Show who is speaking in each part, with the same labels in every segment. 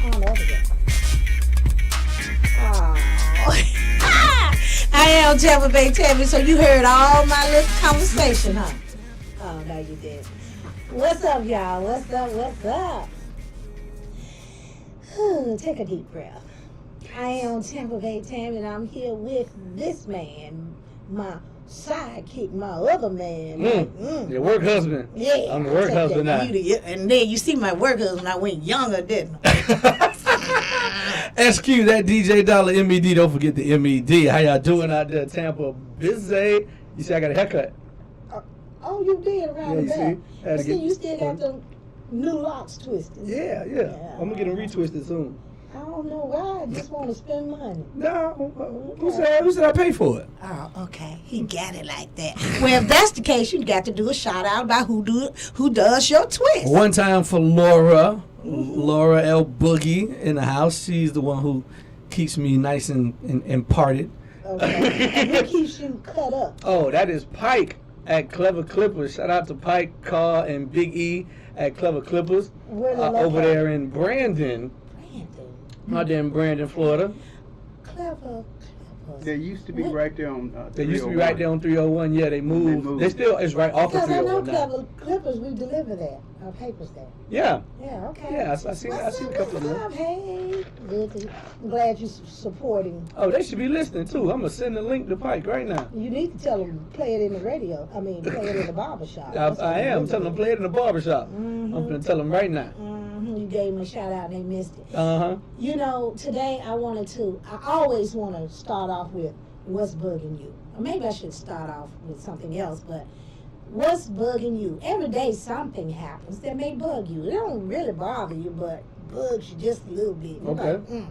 Speaker 1: on the other guy. Oh. I am Tampa Bay Tammy, so you heard all my little conversation, huh? Oh, no, you did. What's up, y'all? What's up? What's up? Take a deep breath. I am Tampa Bay Tammy, and I'm here with this man, my sidekick, my other man.
Speaker 2: Your work husband.
Speaker 1: Yeah.
Speaker 2: I'm the work husband now.
Speaker 1: And then you see my work husband, I went younger, didn't I?
Speaker 2: SQ, that DJ Dollar MED. Don't forget the MED. How y'all doing out there, Tampa? Busy. You see I got a haircut.
Speaker 1: Oh, you did around the back.
Speaker 2: See,
Speaker 1: you still got the new locks twisted.
Speaker 2: Yeah. I'm going to get them retwisted soon.
Speaker 1: I don't know why. I just want to spend money.
Speaker 2: No. Who said I pay for it?
Speaker 1: Oh, okay. He got it like that. Well, if that's the case, you got to do a shout out about who does your twist.
Speaker 2: One time for Laura. Laura L. Boogie in the house. She's the one who keeps me nice and parted.
Speaker 1: Okay. And who keeps you cut up?
Speaker 2: Oh, that is Pike at Clever Clippers. Shout out to Pike, Carl, and Big E at Clever Clippers. Over there in Brandon. Out there in Brandon, Florida.
Speaker 1: Clever.
Speaker 3: They used to be right there on.
Speaker 2: They used to be right there on 301. Yeah, they moved. They still is right off of 301
Speaker 1: now. Because I know Clever Clippers, we deliver that. Our papers there.
Speaker 2: Yeah.
Speaker 1: Yeah. Okay.
Speaker 2: Yeah, I see a couple of them.
Speaker 1: Hey, good. I'm glad you're supporting.
Speaker 2: Oh, they should be listening too. I'm gonna send the link to Pike right now.
Speaker 1: You need to tell them play it in the radio. I mean, play it in the barbershop.
Speaker 2: I am telling them play it in the barbershop. I'm gonna tell them right now.
Speaker 1: You gave them a shout out and they missed it.
Speaker 2: You
Speaker 1: know, today I always want to start off with what's bugging you. Or maybe I should start off with something else, but what's bugging you? Every day something happens that may bug you. It don't really bother you, but bugs you just a little bit. You're
Speaker 2: okay.
Speaker 1: Like,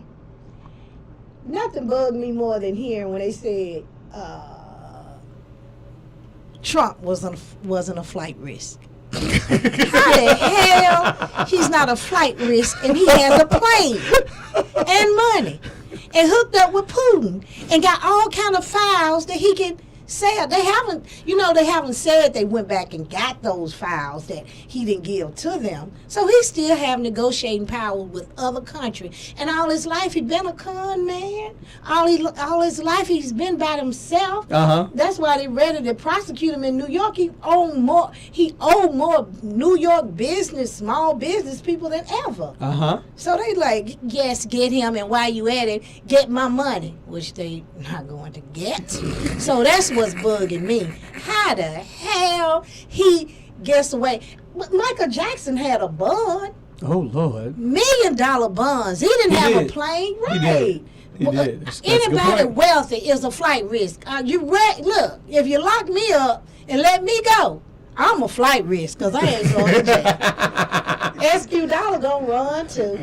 Speaker 1: Nothing bugged me more than hearing when they said Trump wasn't a flight risk. How the hell he's not a flight risk and he has a plane and money and hooked up with Putin and got all kind of files that he can sell? They haven't said they went back and got those files that he didn't give to them. So he still have negotiating power with other countries. And all his life he's been a con man. All his life he's been by himself. That's why they ready to prosecute him in New York. He owed more New York small business people than ever. So they like, yes, get him, and while you at it, get my money, which they not going to get. So that's what's bugging me. How the hell he gets away? Michael Jackson had a bond.
Speaker 2: Oh, Lord.
Speaker 1: $1 million bonds. He didn't have a plane. Right.
Speaker 2: He did. That's
Speaker 1: anybody wealthy is a flight risk. Look, if you lock me up and let me go, I'm a flight risk because I ain't going to jail. SQ Dollar gonna run too.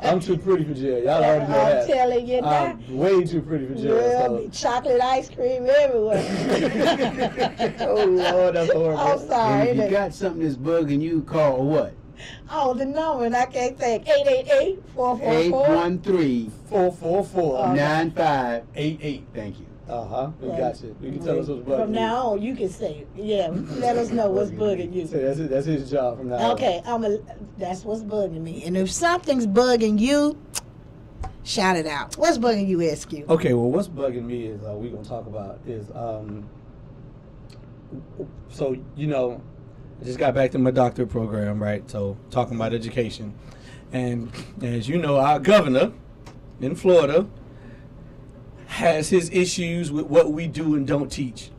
Speaker 2: I'm too pretty for jail. Y'all already know that.
Speaker 1: I'm telling you now.
Speaker 2: I'm way too pretty for jail.
Speaker 1: Well, chocolate ice cream everywhere.
Speaker 2: Oh, Lord, that's horrible.
Speaker 1: I'm sorry.
Speaker 3: And if you got something that's bugging you, call what?
Speaker 1: Oh, the number, and I can't think. 888-444.
Speaker 2: 813-444-9588.
Speaker 3: Thank you.
Speaker 2: We got you. You can tell us what's bugging you.
Speaker 1: From now on, you can say, let us know what's bugging you.
Speaker 2: So that's his job from now on.
Speaker 1: Okay, that's what's bugging me. And if something's bugging you, shout it out. What's bugging you, SQ?
Speaker 2: Okay, well, what's bugging me is we're going to talk about is, so, I just got back to my doctorate program, right? So, talking about education. And as you know, our governor in Florida has his issues with what we do and don't teach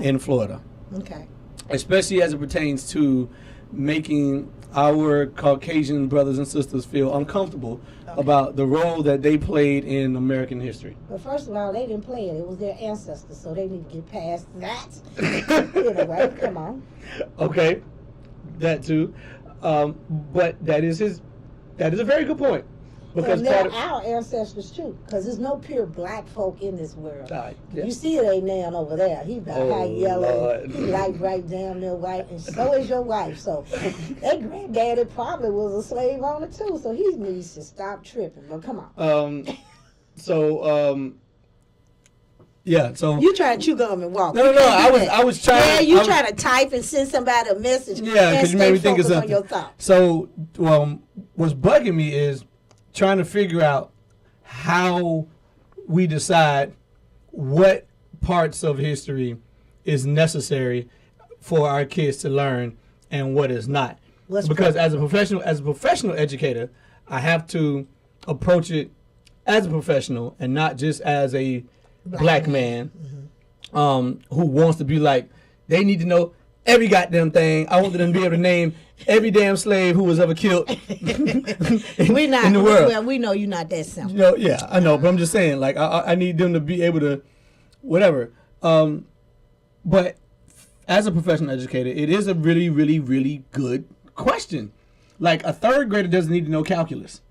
Speaker 2: in Florida.
Speaker 1: Okay.
Speaker 2: Especially as it pertains to making our Caucasian brothers and sisters feel uncomfortable about the role that they played in American history.
Speaker 1: But first of all, they didn't play it. It was their ancestors, so they need to get past that. Anyway, come on.
Speaker 2: Okay, that too. But that is a very good point. Because
Speaker 1: and they're our ancestors too, because there's no pure black folk in this world. You see it ain't man over there. He's about high yellow, he's light bright, damn near white, and so is your wife. So that granddaddy probably was a slave owner too. So he needs to stop tripping. But come on.
Speaker 2: Yeah, so
Speaker 1: you trying to chew gum and walk.
Speaker 2: No. I was trying.
Speaker 1: Yeah, you trying to type and send somebody a message.
Speaker 2: Yeah, because you made me think of something.
Speaker 1: On your thought.
Speaker 2: So, what's bugging me is trying to figure out how we decide what parts of history is necessary for our kids to learn and what is not. Because as a professional educator, I have to approach it as a professional and not just as a black man who wants to be like, they need to know every goddamn thing. I want them to be able to name every damn slave who was ever killed in the world.
Speaker 1: Well, we know you're not that simple.
Speaker 2: You know, yeah, I know, but I'm just saying, like, I need them to be able to, whatever. But as a professional educator, it is a really, really, really good question. Like, a third grader doesn't need to know calculus,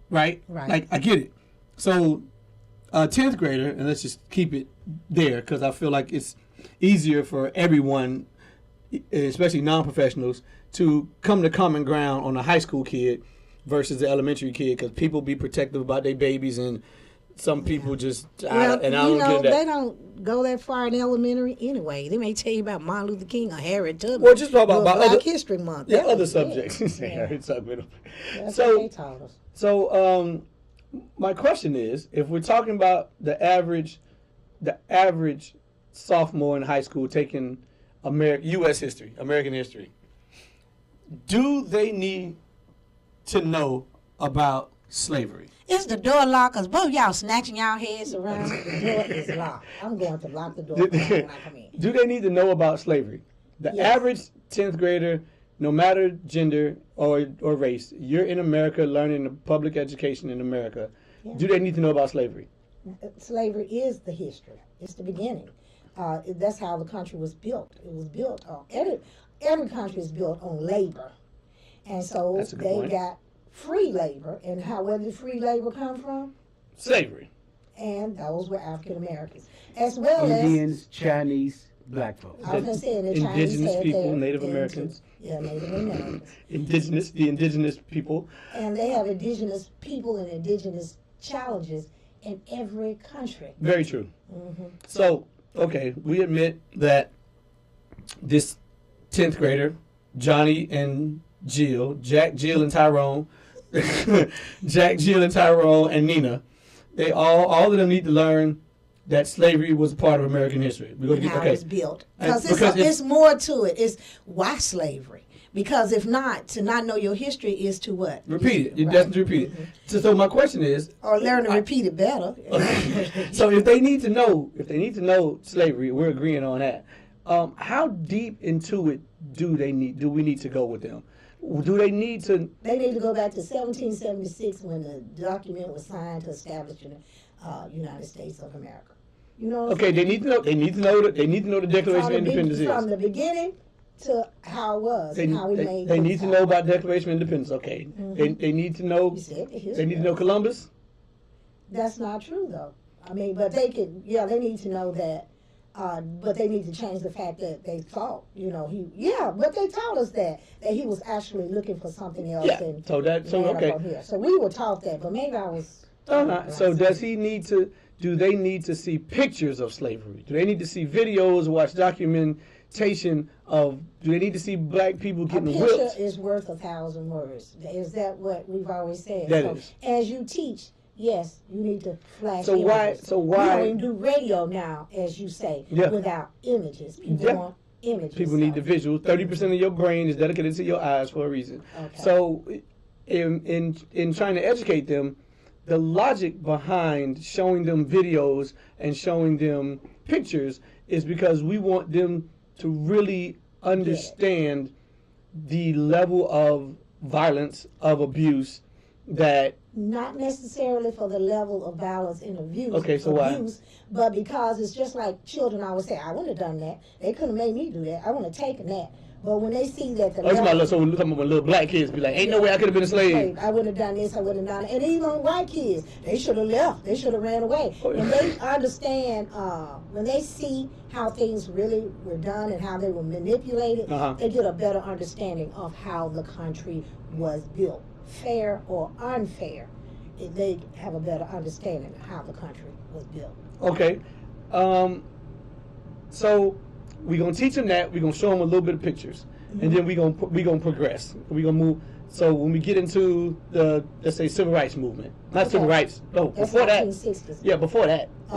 Speaker 2: right?
Speaker 1: Right.
Speaker 2: Like, I get it. So, a 10th grader, and let's just keep it there, because I feel like it's easier for everyone, especially non-professionals, to come to common ground on a high school kid versus the elementary kid, because people be protective about their babies, and some people just,
Speaker 1: Well,
Speaker 2: I don't get that.
Speaker 1: they don't go that far in elementary anyway. They may tell you about Martin Luther King or Harriet Tubman.
Speaker 2: Well, just talk about
Speaker 1: Black
Speaker 2: other
Speaker 1: History Month.
Speaker 2: Yeah,
Speaker 1: That
Speaker 2: other
Speaker 1: was it.
Speaker 2: subjects.
Speaker 1: Yeah.
Speaker 2: It's up with them.
Speaker 1: That's
Speaker 2: So-
Speaker 1: what they taught us.
Speaker 2: So, my question is, if we're talking about the average sophomore in high school taking U.S. history, American history, do they need to know about slavery?
Speaker 1: Is the door locked? Because both y'all snatching y'all heads around. The door is locked. I'm going to lock the door when I come in.
Speaker 2: Do they need to know about slavery? The
Speaker 1: Yes.
Speaker 2: average 10th grader, no matter gender or race, you're in America learning the public education in America.
Speaker 1: Yeah.
Speaker 2: Do they need to know about slavery?
Speaker 1: Slavery is the history. It's the beginning. That's how the country was built. It was built on every country is built on labor, and so
Speaker 2: That's a good
Speaker 1: they
Speaker 2: point.
Speaker 1: got free labor. And where did free labor come from?
Speaker 2: Slavery.
Speaker 1: And those were African Americans, as well as
Speaker 3: Indians, Chinese, black folks.
Speaker 1: I was gonna say the Chinese
Speaker 2: Indigenous
Speaker 1: had
Speaker 2: people,
Speaker 1: their-
Speaker 2: Native
Speaker 1: their-
Speaker 2: Americans.
Speaker 1: Yeah, Native Americans.
Speaker 2: The indigenous people.
Speaker 1: And they have indigenous people and indigenous challenges in every country.
Speaker 2: Very true.
Speaker 1: Mm-hmm.
Speaker 2: So, okay, we admit that this 10th grader, Johnny and Jill, Jack, Jill, and Tyrone, Jack, Jill, and Tyrone, and Nina, they all of them need to learn that slavery was a part of American history. We're
Speaker 1: And how it's built. Because
Speaker 2: because
Speaker 1: it's more to it. It's why slavery. Because if not, to not know your history is to what?
Speaker 2: Repeat it. You
Speaker 1: Right.
Speaker 2: definitely repeat it. So my question is,
Speaker 1: Or learn to repeat it better.
Speaker 2: so if they need to know slavery, we're agreeing on that. How deep into it do we need to go with them? Do they need to?
Speaker 1: They need to go back to 1776 when the document was signed to establish the United States of America. You know. what I'm
Speaker 2: Okay, they need to know. They need to know the Declaration of Independence is.
Speaker 1: From the beginning to how it was and how we made.
Speaker 2: They need to know about Declaration of Independence. Okay, they need to know.
Speaker 1: You said the history.
Speaker 2: They need to know Columbus.
Speaker 1: That's not true, though. I mean, but they can. Yeah, they need to know that. But they need to change the fact that they thought, but they taught us that he was actually looking for something else.
Speaker 2: Yeah.
Speaker 1: And
Speaker 2: So
Speaker 1: landed
Speaker 2: okay.
Speaker 1: up here. So we were taught that, but maybe I was.
Speaker 2: So does he need to? Do they need to see pictures of slavery? Do they need to see videos, watch documentation of? Do they need to see black people
Speaker 1: A
Speaker 2: getting
Speaker 1: picture
Speaker 2: whipped?
Speaker 1: is worth 1,000 words. Is that what we've always said?
Speaker 2: That
Speaker 1: so
Speaker 2: is.
Speaker 1: As you teach, yes, you need to flash.
Speaker 2: So why-
Speaker 1: images.
Speaker 2: so why-
Speaker 1: We don't even do radio now, as you say,
Speaker 2: Yeah.
Speaker 1: without images. People
Speaker 2: Yeah.
Speaker 1: want images.
Speaker 2: People need the
Speaker 1: so-
Speaker 2: visuals. 30% of your brain is dedicated to your eyes for a reason.
Speaker 1: Okay.
Speaker 2: So, in trying to educate them, the logic behind showing them videos and showing them pictures is because we want them to really understand the level of violence, of abuse that.
Speaker 1: Not necessarily for the level of violence and abuse.
Speaker 2: Okay, so why?
Speaker 1: But because it's just like children always say, I wouldn't have done that. They couldn't have made me do that. I wouldn't have taken that. But when they see that the
Speaker 2: Oh,
Speaker 1: level,
Speaker 2: so when little black kids be like, ain't no way I could have been a slave.
Speaker 1: I wouldn't have done this, I wouldn't have done it. And even white kids, they should have left. They should have ran away.
Speaker 2: Oh, yeah.
Speaker 1: When they understand, when they see how things really were done and how they were manipulated, they get a better understanding of how the country was built. Fair or unfair, they have a better understanding of how the country was built.
Speaker 2: Okay. So we're going to teach them that. We're going to show them a little bit of pictures. and then we gonna progress. We gonna move. So when we get into the, let's say, civil rights movement, not civil rights. No,
Speaker 1: That's
Speaker 2: before that.
Speaker 1: 1960s.
Speaker 2: Yeah, before that.
Speaker 1: You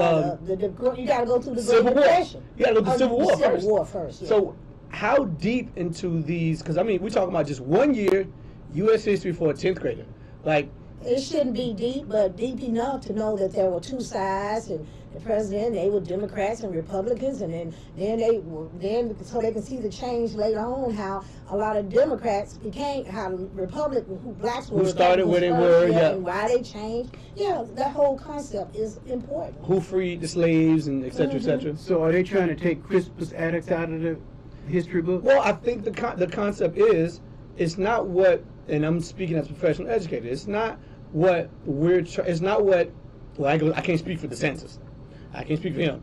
Speaker 1: got to go through the
Speaker 2: Civil
Speaker 1: Great
Speaker 2: War.
Speaker 1: Depression.
Speaker 2: You got to go through Civil War
Speaker 1: Civil
Speaker 2: first.
Speaker 1: War first. Yeah.
Speaker 2: So how deep into these? Because I mean, we're talking about just 1 year U.S. history for a 10th grader. Like,
Speaker 1: it shouldn't be deep, but deep enough to know that there were two sides, and the president, they were Democrats and Republicans, and then so they can see the change later on, how a lot of Democrats became, how the Republicans, who blacks were,
Speaker 2: who started where they were, yeah,
Speaker 1: and why they changed. Yeah, that whole concept is important.
Speaker 2: Who freed the slaves, and et cetera, et cetera.
Speaker 3: So are they trying to take Crispus Attucks out of the history book?
Speaker 2: Well, I think the concept is, it's not what, and I'm speaking as a professional educator, it's not what it's not what, well, I can't speak for the census. I can't speak for him.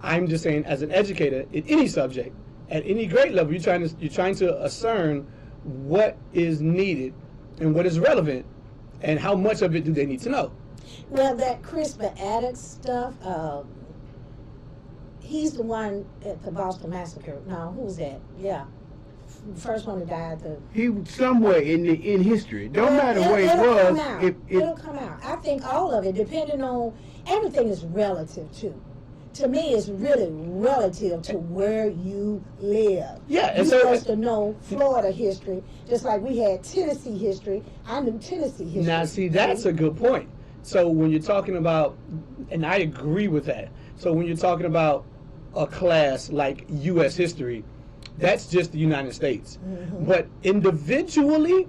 Speaker 2: I'm just saying, as an educator in any subject, at any grade level, you're trying to discern what is needed and what is relevant, and how much of it do they need to know.
Speaker 1: Well, that Crispus Attucks stuff, he's the one at the Boston Massacre. No, who was that? Yeah. First one who died.
Speaker 3: He somewhere in history. Don't matter where
Speaker 1: it'll
Speaker 3: it was.
Speaker 1: Come out. It'll come out. I think all of it, depending on, everything is relative too. To me, it's really relative to where you live.
Speaker 2: Yeah,
Speaker 1: You're
Speaker 2: and so
Speaker 1: supposed to know Florida history, just like we had Tennessee history. I knew Tennessee history.
Speaker 2: Now, see, that's a good point. So when you're talking about, and I agree with that. So when you're talking about a class like U.S. history, that's just the United States. Mm-hmm. But individually,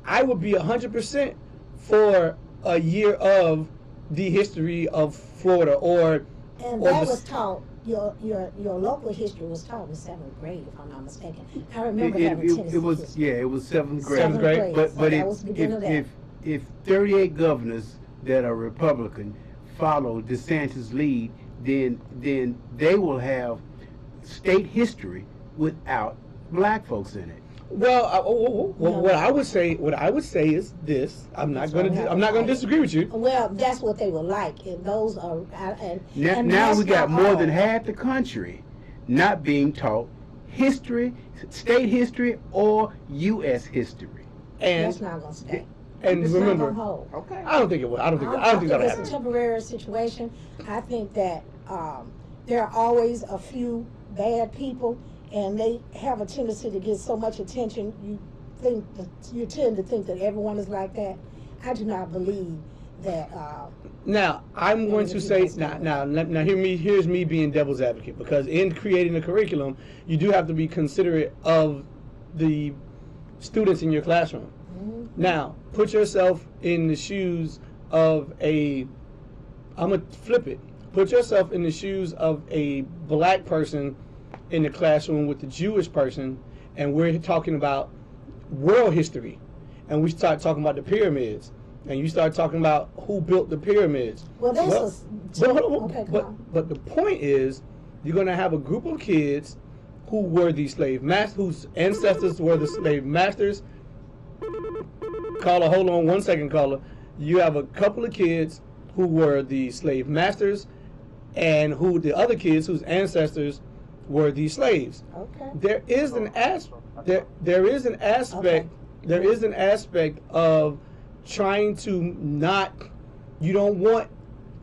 Speaker 2: I would be 100% for a year of the history of Florida,
Speaker 1: and that was taught. Your local history was taught in 7th grade, if I'm not mistaken. I remember having Tennessee history.
Speaker 3: Yeah, it was 7th grade.
Speaker 2: 7th grade.
Speaker 3: But if 38 governors that are Republican follow DeSantis' lead, then they will have state history without black folks in it.
Speaker 2: Well, what I would say is this. I'm not going to disagree with you.
Speaker 1: Well, that's what they would like, and those are.
Speaker 3: Now we got more than half the country not being taught history, state history, or U.S. history.
Speaker 2: And
Speaker 1: that's not going to stay.
Speaker 2: And
Speaker 1: it's
Speaker 2: remember,
Speaker 1: not hold.
Speaker 3: Okay.
Speaker 2: I don't think it will. I don't think that'll happen.
Speaker 1: It's a temporary situation. I think that there are always a few bad people, and they have a tendency to get so much attention. You tend to think that everyone is like that. I do not believe that.
Speaker 2: Now I'm going to say here's me being devil's advocate, because in creating a curriculum, you do have to be considerate of the students in your classroom. Mm-hmm. Now, put yourself in the shoes of I'm gonna flip it. Put yourself in the shoes of a black person in the classroom with the Jewish person, and we're talking about world history, and we start talking about the pyramids, and you start talking about who built the pyramids.
Speaker 1: Well, that's
Speaker 2: but the point is, you're going to have a group of kids who were the slave masters, whose ancestors were the slave masters. Caller, hold on 1 second, caller. You have a couple of kids who were the slave masters, and who the other kids whose ancestors were the slaves.
Speaker 1: Okay.
Speaker 2: There is an aspect of trying to not, you don't want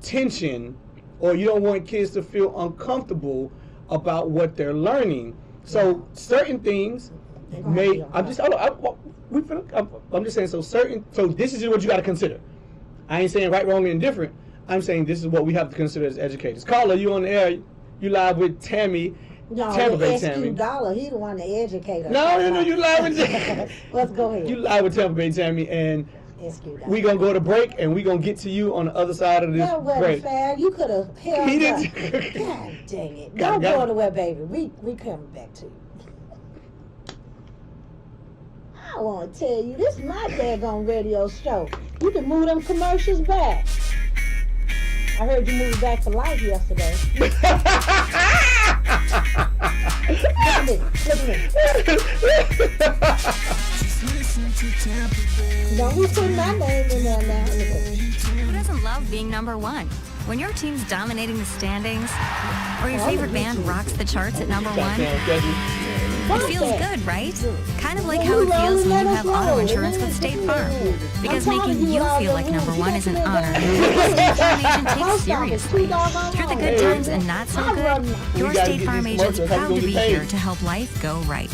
Speaker 2: tension, or you don't want kids to feel uncomfortable about what they're learning. So certain things I'm just saying, so this is what you got to consider. I ain't saying right, wrong, and indifferent. I'm saying this is what we have to consider as educators. Caller, you on the air, you live with Tammy.
Speaker 1: No,
Speaker 2: Tampa Bay
Speaker 1: Tammy. Dollar, he the one to educate us.
Speaker 2: No, you live with
Speaker 1: Let's go ahead.
Speaker 2: You live with Tampa Bay Tammy, and we gonna go to break, and we gonna get to you on the other side of this break.
Speaker 1: Fair. You could have held
Speaker 2: he
Speaker 1: up.
Speaker 2: didn't.
Speaker 1: God dang it! Don't go anywhere, baby. We coming back to you. I want to tell you, this is my daggone radio show. You can move them commercials back. I heard you moved back to life yesterday. Look at me. Don't be putting my name in there now.
Speaker 4: Who doesn't love being number one? When your team's dominating the standings, or your favorite band rocks the charts at number one, It feels good, right? Kind of like how it feels when you have auto insurance with State Farm. Because making you feel like number one is an honor that State Farm agent takes seriously. Through the good times and not so good, your State Farm agent's proud to be here to help life go right.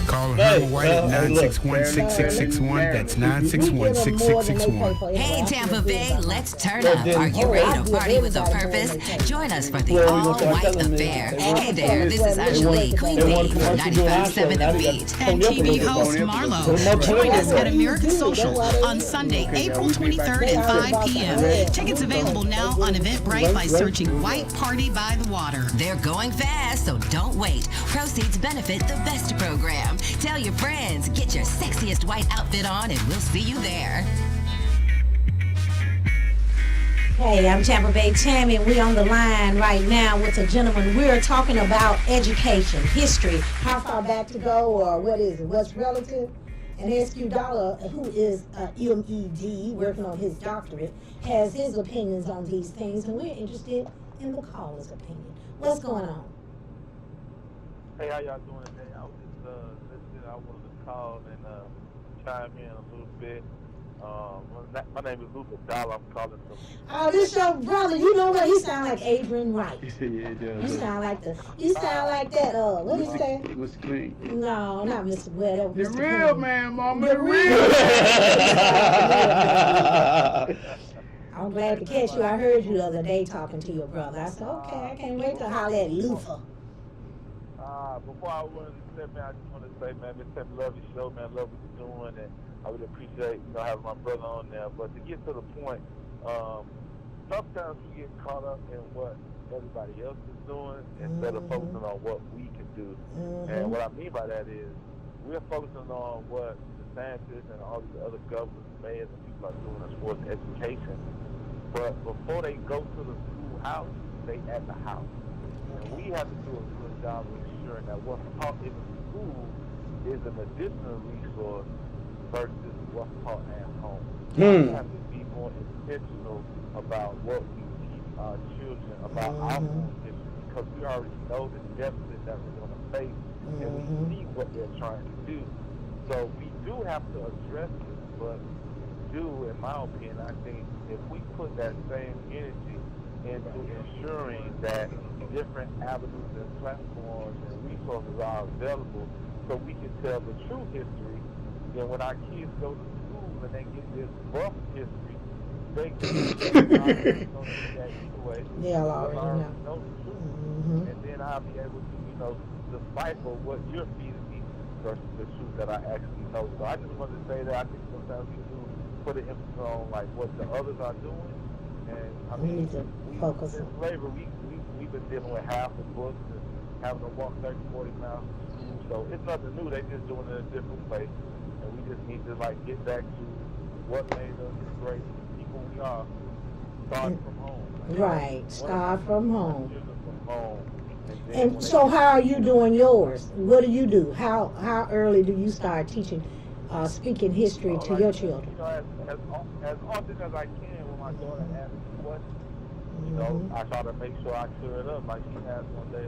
Speaker 5: Call Herman White at 961-6661. That's 961-6661.
Speaker 6: Hey, Tampa Bay, let's turn up. Are you ready to party with a purpose? Join us for the All-White Affair. Hey there, this is Angelique, Queen Bee from 95.7 The Beat.
Speaker 7: And TV host Marlo. Join us at American Social on Sunday, April 23rd at 5 p.m. Tickets available now on Eventbrite by searching White Party by the Water.
Speaker 6: They're going fast, so don't wait. Proceeds benefit the best program. Tell your friends, get your sexiest white outfit on, and we'll see you there.
Speaker 1: Hey, I'm Tampa Bay Tammy, and we're on the line right now with a gentleman. We're talking about education, history, how far back to go, or what is it, what's relative. And SQ Dollar, who is MED, working on his doctorate, has his opinions on these things, and we're interested in the caller's opinion. What's going on?
Speaker 8: Hey, how y'all doing today? I was just listening. I wanted to call and chime in a little bit. My name is Luther Dollar. I'm calling from.
Speaker 1: Oh, this your brother. You know what? He sound like Adrian Wright.
Speaker 3: Yeah, it does.
Speaker 1: You sound like that. What do you say?
Speaker 3: Mr. Clean.
Speaker 1: No, not Mr. Well,
Speaker 3: The
Speaker 1: Mr.
Speaker 3: real
Speaker 1: Clean.
Speaker 3: man, mama.
Speaker 1: The
Speaker 3: The real.
Speaker 1: I'm glad to catch you. I heard you the other day talking to your brother. I said, okay, I can't wait to holler at Luther.
Speaker 8: Before I wanted to say, man, I just want to say, man, Miss Tammy, love your show, man, love what you're doing, and I would appreciate, having my brother on there. But to get to the point, sometimes we get caught up in what everybody else is doing instead of focusing on what we can do. And what I mean by that is we're focusing on what the scientists and all these other governors, mayors, and people are doing as far as education. But before they go to the schoolhouse, they at the house. And we have to do a good job of ensuring that what's taught in the school is an additional resource versus what's taught at home. We have to be more intentional about what we teach our children about our own history, because we already know the deficit that we're going to face, and we see what they're trying to do. So we do have to address it, but in my opinion, I think if we put that same energy into ensuring that different avenues and platforms and resources are available so we can tell the true history, then when our kids go to school and they get this rough history, they can know that anyway.
Speaker 1: They'll already
Speaker 8: know the truth. And then I'll be able to, decipher what you're feeding me versus the truth that I actually know. So I just wanted to say that I think sometimes we do put an emphasis on like what the others are doing. And I mean,
Speaker 1: need to focus
Speaker 8: since slavery, we've been dealing with half the books and having to walk 30, 40 miles to school. So it's nothing new. They're just doing it in a different place. And we just need to get back to what made us the great people we are. Start from home.
Speaker 1: Right, start from home.
Speaker 8: From home.
Speaker 1: And so how are you doing yours? What do you do? How early do you start teaching, speaking history to your children?
Speaker 8: As often as I can when my daughter asks me questions, I try to make sure I clear it up. Like she asked one day,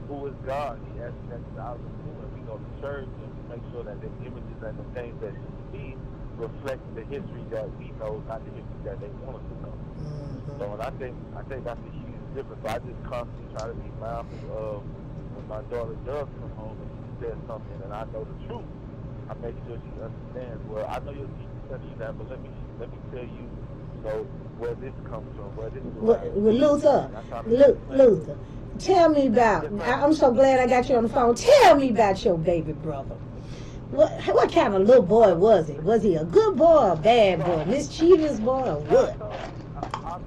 Speaker 8: who is God? She asked me that out of the blue, and we go to church and we make sure that the images and the things that she sees reflect the history that we know, not the history that they want us to know. So, and I think that's a huge difference. So I just constantly try to be mindful of when my daughter does come home and she says something and I know the truth. I make sure she understands. Well, I know your teacher said you that, but let me tell you, where this comes from, where this is.
Speaker 1: Luther, tell me about. I'm so glad I got you on the phone. Tell me about your baby brother. What kind of little boy was he? Was he a good boy or a bad boy? Mischievous boy or what?
Speaker 8: I'm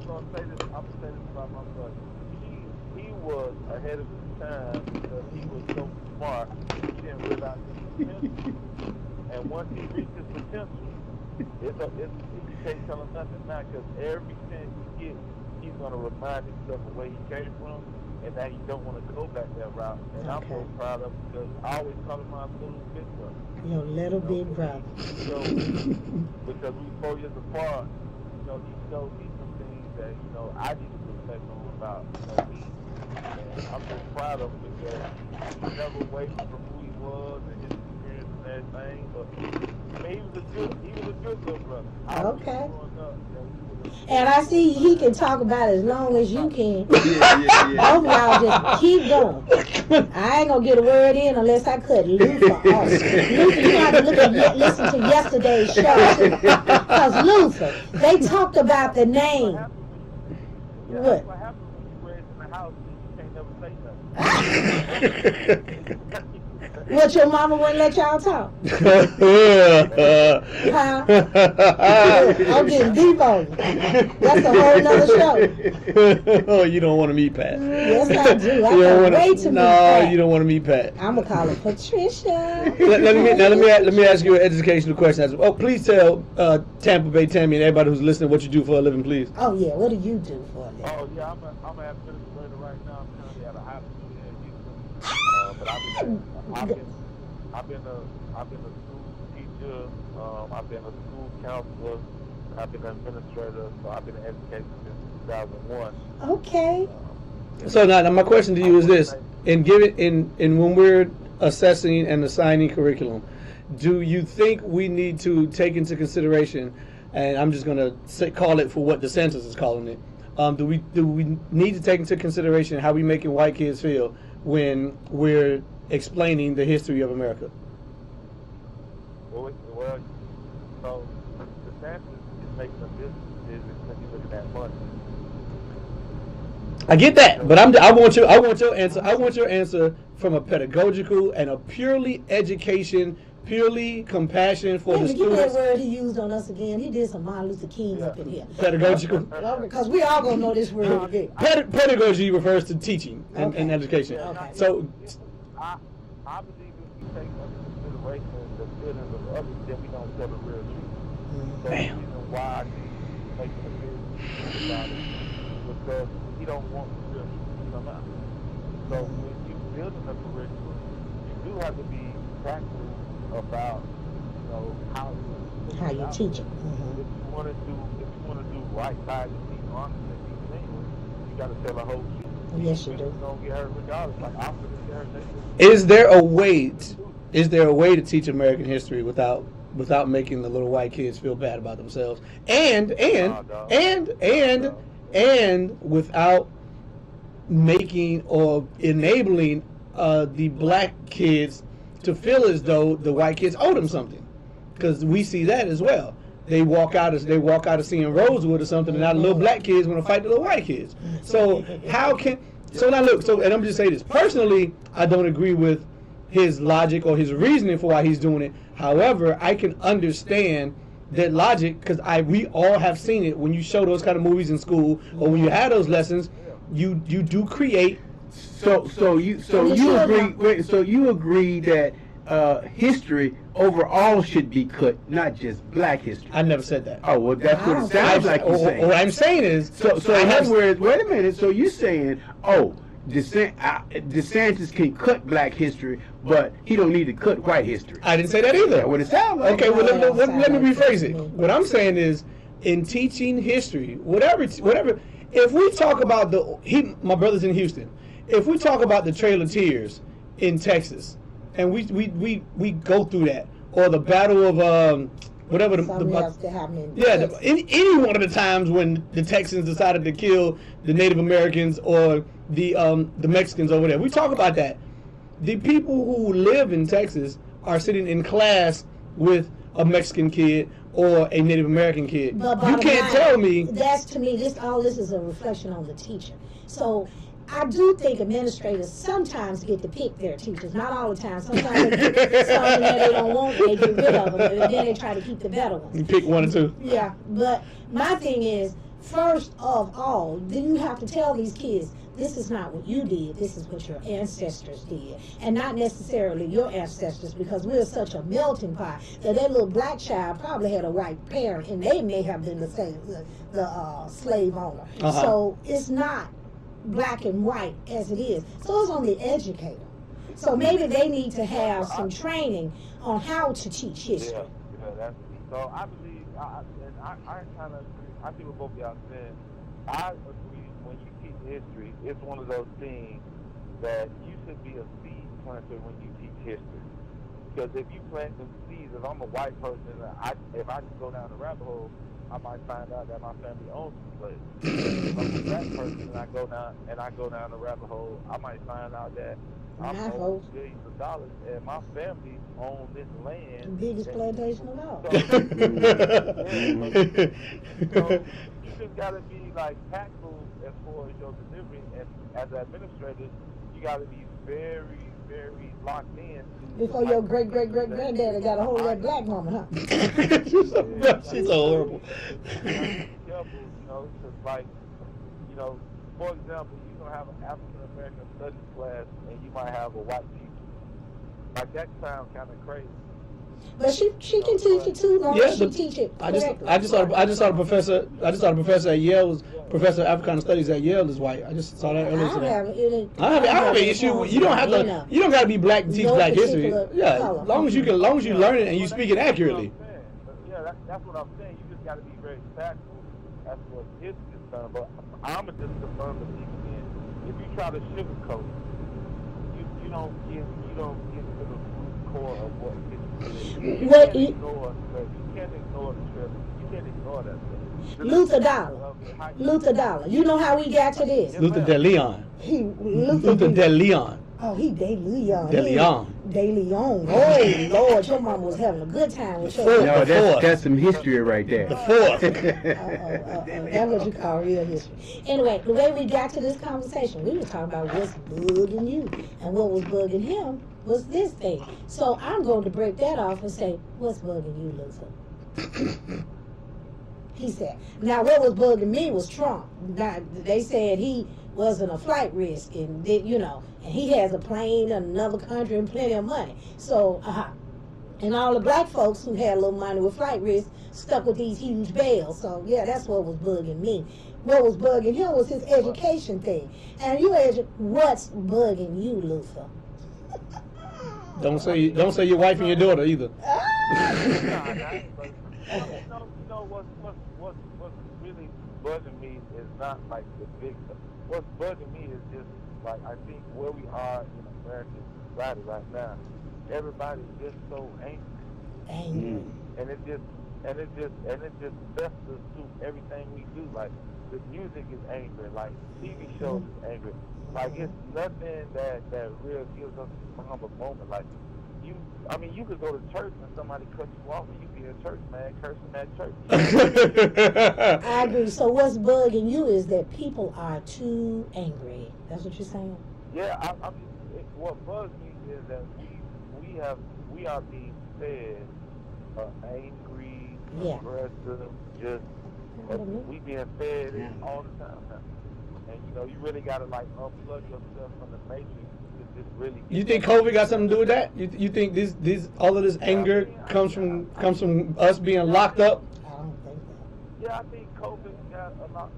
Speaker 8: gonna say this about my brother. He was ahead of his time because he was so smart. He didn't realize his potential. And once he reached his potential, you can't tell him nothing now, because every chance he gets, he's gonna remind himself of where he came from and that he don't want to go back that route. And I'm so proud of him because I always call him my little big brother.
Speaker 1: Your little big brother.
Speaker 8: Because we 4 years apart, he showed me some things that, you know, I need to reflect on about, you know, me. And I'm just proud of him because he never wavered from who he was and his experience and everything. But I mean, he was a good little brother.
Speaker 1: Okay.
Speaker 8: Growing up, you know, he was
Speaker 1: And I see he can talk about it as long as you can.
Speaker 3: Yeah.
Speaker 1: Both of y'all just keep going. I ain't gonna get a word in unless I cut Luther off. Luther, you have to listen to yesterday's show. Because Luther, they talked about the name. What?
Speaker 8: What happens when you raised in the house and you can't never say nothing?
Speaker 1: What, your mama wouldn't let y'all talk? Huh? I'm getting deep on you. That's a whole nother show.
Speaker 2: Oh, you don't want to meet Pat.
Speaker 1: Yes, I do. I
Speaker 2: You don't
Speaker 1: can't
Speaker 2: wanna-
Speaker 1: wait to meet
Speaker 2: No,
Speaker 1: Pat.
Speaker 2: you don't want to meet Pat.
Speaker 1: I'm gonna call her Patricia.
Speaker 2: Let me ask you an educational question. Oh, please tell Tampa Bay Tammy and everybody who's listening what you do for a living, please.
Speaker 1: Oh yeah, what do you do for a living?
Speaker 8: Oh yeah, I'm an administrator right now. I'm currently at a high school here in Houston. But I've been a school teacher. I've been a school counselor. I've been an administrator. So I've been in education since 2001.
Speaker 1: Okay.
Speaker 2: So now my question to you is this: in when we're assessing and assigning curriculum, do you think we need to take into consideration, and I'm just going to call it for what the census is calling it, do we need to take into consideration how we making white kids feel when we're explaining the history of America?
Speaker 8: Well, so the census is making a business decision because you're looking at money.
Speaker 2: I get that, but I want your answer. I want your answer from a pedagogical and a purely education, purely compassion for the
Speaker 1: Get
Speaker 2: students.
Speaker 1: that word he used on us again. He did some Martin Luther King up in here.
Speaker 2: Pedagogical.
Speaker 1: Because we all gonna know this word again.
Speaker 2: Pedagogy refers to teaching and education.
Speaker 1: Okay.
Speaker 2: So,
Speaker 8: I believe if we take into consideration the feelings of others, then we don't tell the real truth. So the reason why he's making a business about it is because he don't want the real truth to come out. So when you building a curriculum, you do have to be practical about, you know, how you
Speaker 1: teach it.
Speaker 8: If you want to do right by the teach honest and teach English, you got to tell the whole truth.
Speaker 1: Yes, you do.
Speaker 8: You're gonna get hurt regardless. Like I'm gonna get hurt.
Speaker 2: is there a way to teach American history without making the little white kids feel bad about themselves, and without making or enabling the black kids to feel as though the white kids owe them something? Because we see that as well. They walk out of seeing Rosewood or something, and now the little black kids want to fight the little white kids. So now look. And I'm just saying this personally. I don't agree with his logic or his reasoning for why he's doing it. However, I can understand that logic because we all have seen it when you show those kind of movies in school or when you have those lessons. You do create.
Speaker 3: So you agree that history overall should be cut, not just black history.
Speaker 2: I never said that.
Speaker 3: Oh well, that's what it sounds like you're saying.
Speaker 2: What I'm saying is,
Speaker 3: So in other words, wait a minute. So you're saying, DeSantis can cut black history, but he don't need to cut white history.
Speaker 2: I didn't say that either.
Speaker 3: That's what it sounds like.
Speaker 2: Okay, well let me rephrase it. What I'm saying is, in teaching history, whatever. If we talk about my brother's in Houston. If we talk about the Trail of Tears in Texas, and we go through that, or the Battle of whatever any one of the times when the Texans decided to kill the Native Americans or the Mexicans over there. We talk about that. The people who live in Texas are sitting in class with a Mexican kid or a Native American kid. You can't tell me.
Speaker 1: That's to me. All this is a reflection on the teacher. So I do think administrators sometimes get to pick their teachers. Not all the time. Sometimes they get something that they don't want, they get rid of them, and then they try to keep the better ones.
Speaker 2: You pick one or two.
Speaker 1: Yeah, but my thing is, first of all, then you have to tell these kids, this is not what you did, this is what your ancestors did. And not necessarily your ancestors, because we're such a melting pot that little black child probably had a white parent, and they may have been the slave owner.
Speaker 2: Uh-huh.
Speaker 1: So it's not black and white as it is. So it's on the educator. So maybe they need to have some training on how to teach history.
Speaker 8: So I believe, I kind of agree. I think what both of y'all said. I agree. When you teach history, it's one of those things that you should be a seed planter when you teach history. Because if you plant them seeds, if I'm a white person, if I just go down the rabbit hole, I might find out that my family owns some slaves. If I'm a black person and I go down the rabbit hole, I might find out that I'm owed billions of dollars and my family owns this land.
Speaker 1: The biggest plantation of all.
Speaker 8: So you just gotta be like tactful as far as your delivery, and as an administrator, you gotta be very, very locked in.
Speaker 1: Before your great-great-great-granddaddy got a hold of that black woman, huh?
Speaker 2: She's so horrible.
Speaker 8: Careful, because like, for example, you're gonna have an African American studies class, and you might have a white teacher. Like that sounds kind of crazy.
Speaker 1: But she can teach it too, long as she teach it correctly.
Speaker 2: I just saw a professor at Yale, was professor of Africana Studies at Yale is white. I just saw that earlier today. I have an issue. You don't have to. You don't got to be black to teach black history. Yeah, as long as you learn it and you speak it accurately.
Speaker 8: Yeah, that's what I'm saying. You just got to be very tactful as far as history is concerned. But I'm just confirm the people in. If you try to sugarcoat, you don't get to the root core of what history is. You can't ignore the trip. You can't ignore that stuff.
Speaker 1: Luther Dollar. You know how we got to this?
Speaker 2: Luther de Leon. Luther de Leon.
Speaker 1: Oh, he De Leon.
Speaker 2: De Leon.
Speaker 1: De Leon. Oh, Lord, your mama was having a good time with your
Speaker 3: No, that's some history right there.
Speaker 2: The fourth.
Speaker 1: That's what you call real history. Anyway, the way we got to this conversation, we were talking about what's bugging you. And what was bugging him was this thing. So I'm going to break that off and say, what's bugging you, Luther? He said. Now, what was bugging me was Trump. Now, they said he wasn't a flight risk, and and he has a plane in another country and plenty of money. So, and all the black folks who had a little money with flight risk stuck with these huge bails. So, yeah, that's what was bugging me. What was bugging him was his education thing. And what's bugging you, Luther?
Speaker 2: Don't say your wife and your daughter either.
Speaker 8: What's really bugging me is not like the big stuff. What's bugging me is just like I think where we are in American society right now, everybody's just so angry. And it just festers through everything we do. Like the music is angry, like TV shows is angry. Like it's nothing that really gives us a moment. Like you could go to church and somebody cut you off and you be a church man cursing that church.
Speaker 1: I agree. So what's bugging you is that people are too angry. That's what you're saying?
Speaker 8: Yeah, what bugs me is that we are being fed angry, aggressive, just we being fed it all the time now. And you really gotta like unplug yourself from the matrix. Really
Speaker 2: you think COVID got something to do with that? You think all of this anger comes from us being locked up?
Speaker 1: I don't think that.
Speaker 8: Yeah, I think COVID got a lot